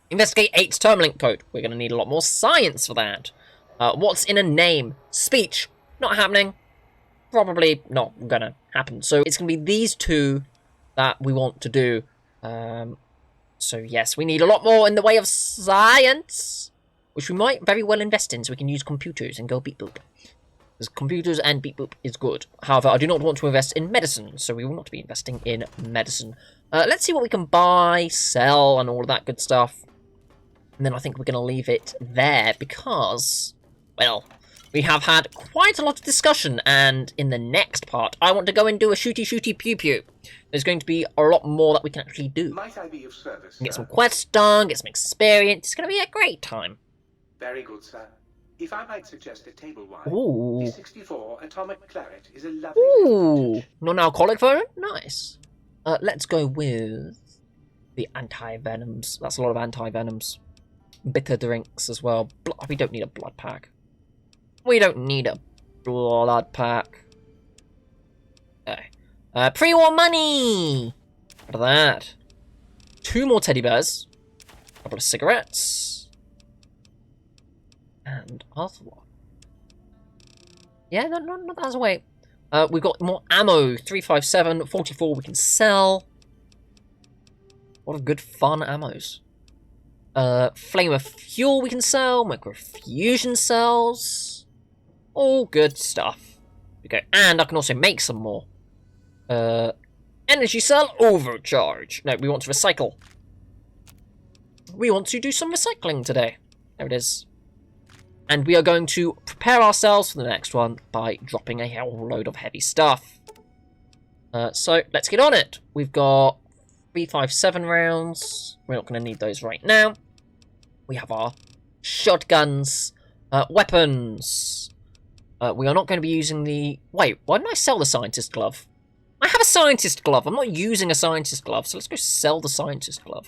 Investigate 8's Termalink code. We're going to need a lot more science for that. What's in a name? Speech. Not happening. Probably not going to happen. So it's going to be these two that we want to do. So yes, we need a lot more in the way of science, which we might very well invest in so we can use computers and go beep boop. Because computers and beep boop is good. However, I do not want to invest in medicine, so we will not be investing in medicine. Let's see what we can buy, sell, and all of that good stuff. And then I think we're going to leave it there because, well, we have had quite a lot of discussion, and in the next part, I want to go and do a shooty pew pew. There's going to be a lot more that we can actually do. Might I be of service, Get sir? some quests done, get some experience. It's going to be a great time. Very good, sir. If I might suggest a table wine, Ooh. the 64 Atomic Claret is a lovely Ooh. vintage. Non-alcoholic version? Nice. Let's go with the anti-venoms. That's a lot of anti-venoms. Bitter drinks as well. We don't need a blood pack. We don't need a blood pack. Okay. Pre-war money! What of that? 2 more teddy bears. A couple of cigarettes. And other one. Yeah, not that away. We've got more ammo. 357, 44 we can sell. What a good fun ammos. Flame of fuel we can sell. Microfusion cells. All good stuff. Okay, and I can also make some more. Energy cell overcharge. No, we want to recycle. We want to do some recycling today. There it is. And we are going to prepare ourselves for the next one by dropping a whole load of heavy stuff. So, let's get on it. We've got 357 rounds. We're not going to need those right now. We have our shotguns. Weapons. We are not going to be using the... Wait, why didn't I sell the scientist glove? I have a scientist glove. I'm not using a scientist glove, so let's go sell the scientist glove.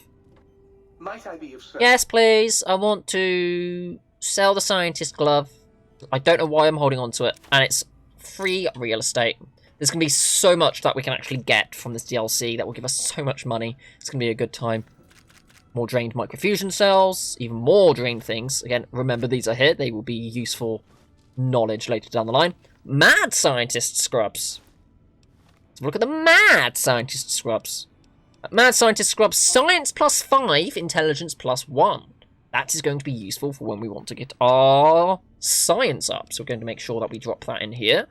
Might I be of service? Yes, please. I want to sell the scientist glove. I don't know why I'm holding on to it, and it's free real estate. There's going to be so much that we can actually get from this DLC that will give us so much money. It's going to be a good time. More drained microfusion cells, even more drained things. Again, remember these are here. They will be useful knowledge later down the line. Mad scientist scrubs. Let's look at the mad scientist scrubs. Mad scientist scrubs, science +5, intelligence +1. That is going to be useful for when we want to get our science up. So we're going to make sure that we drop that in here.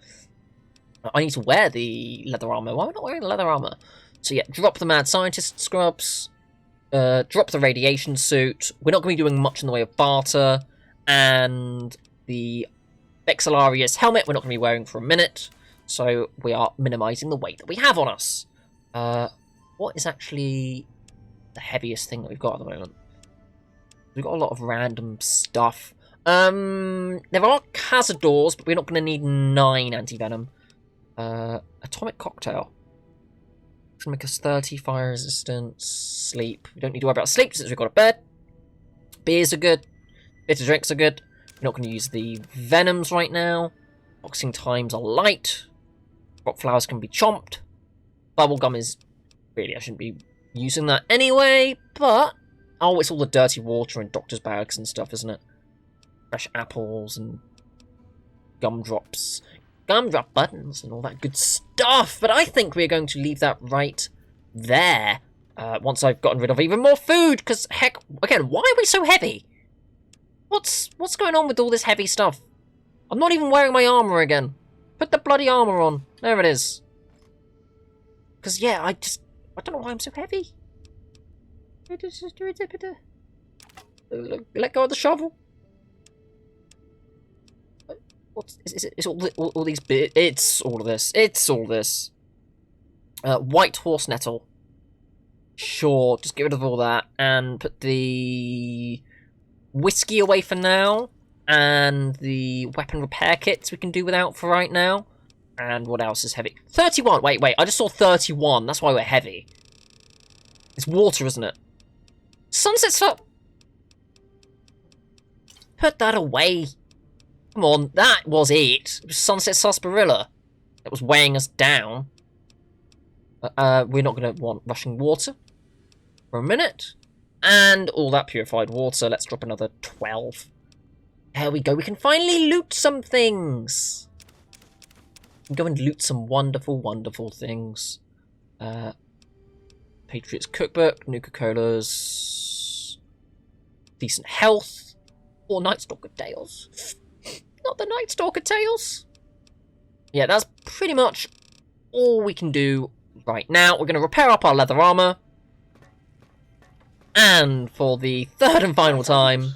I need to wear the leather armor. Why am I not wearing the leather armor? So yeah, drop the mad scientist scrubs. Drop the radiation suit. We're not going to be doing much in the way of barter. And the Vexillarius helmet we're not going to be wearing for a minute. So we are minimizing the weight that we have on us. What is actually the heaviest thing that we've got at the moment? We've got a lot of random stuff. There are Cazadors, but we're not going to need 9 anti-venom. Atomic cocktail. It's going to make us 30 fire resistance. Sleep. We don't need to worry about sleep since we've got a bed. Beers are good. Bitter drinks are good. We're not going to use the venoms right now. Boxing times are light. Rock flowers can be chomped. Bubblegum is... Really, I shouldn't be using that anyway, but... Oh, it's all the dirty water and doctor's bags and stuff, isn't it? Fresh apples and gumdrops. Gumdrop buttons and all that good stuff. But I think we're going to leave that right there. Once I've gotten rid of even more food. Because, heck, again, why are we so heavy? What's going on with all this heavy stuff? I'm not even wearing my armor again. Put the bloody armor on. There it is. Because, yeah, I don't know why I'm so heavy. Let go of the shovel. It's all these bits. It's all of this. It's all this. White horse nettle. Sure, just get rid of all that and put the whiskey away for now. And the weapon repair kits we can do without for right now. And what else is heavy? 31! Wait, I just saw 31. That's why we're heavy. It's water, isn't it? Sunset's up! Put that away. Come on, that was it. It was Sunset Sarsaparilla. That was weighing us down. We're not going to want rushing water for a minute. And all that purified water. Let's drop another 12. There we go. We can finally loot some things. We can go and loot some wonderful, wonderful things. Patriot's Cookbook, Nuka-Colas, decent health, or Night Stalker Tales. Not the Night Stalker Tales. Yeah, that's pretty much all we can do right now. We're going to repair up our leather armor. And for the third and final time,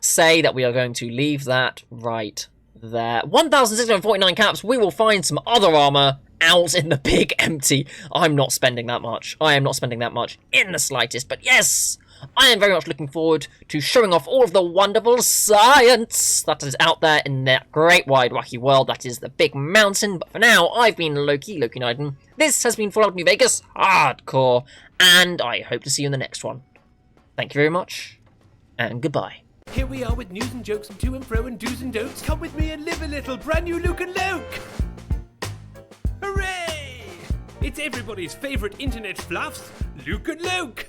say that we are going to leave that right there. 1,649 caps. We will find some other armor out in the big empty. I'm not spending that much. I am not spending that much in the slightest. But yes, I am very much looking forward to showing off all of the wonderful science that is out there in that great wide wacky world that is the big mountain. But for now, I've been Loki Naiden. This has been Fallout New Vegas Hardcore, and I hope to see you in the next one. Thank you very much, and goodbye. Here we are with news and jokes and to and fro and do's and don'ts. Come with me and live a little brand new Luke and Loke. Hooray! It's everybody's favourite internet fluffs, Luke and Loke.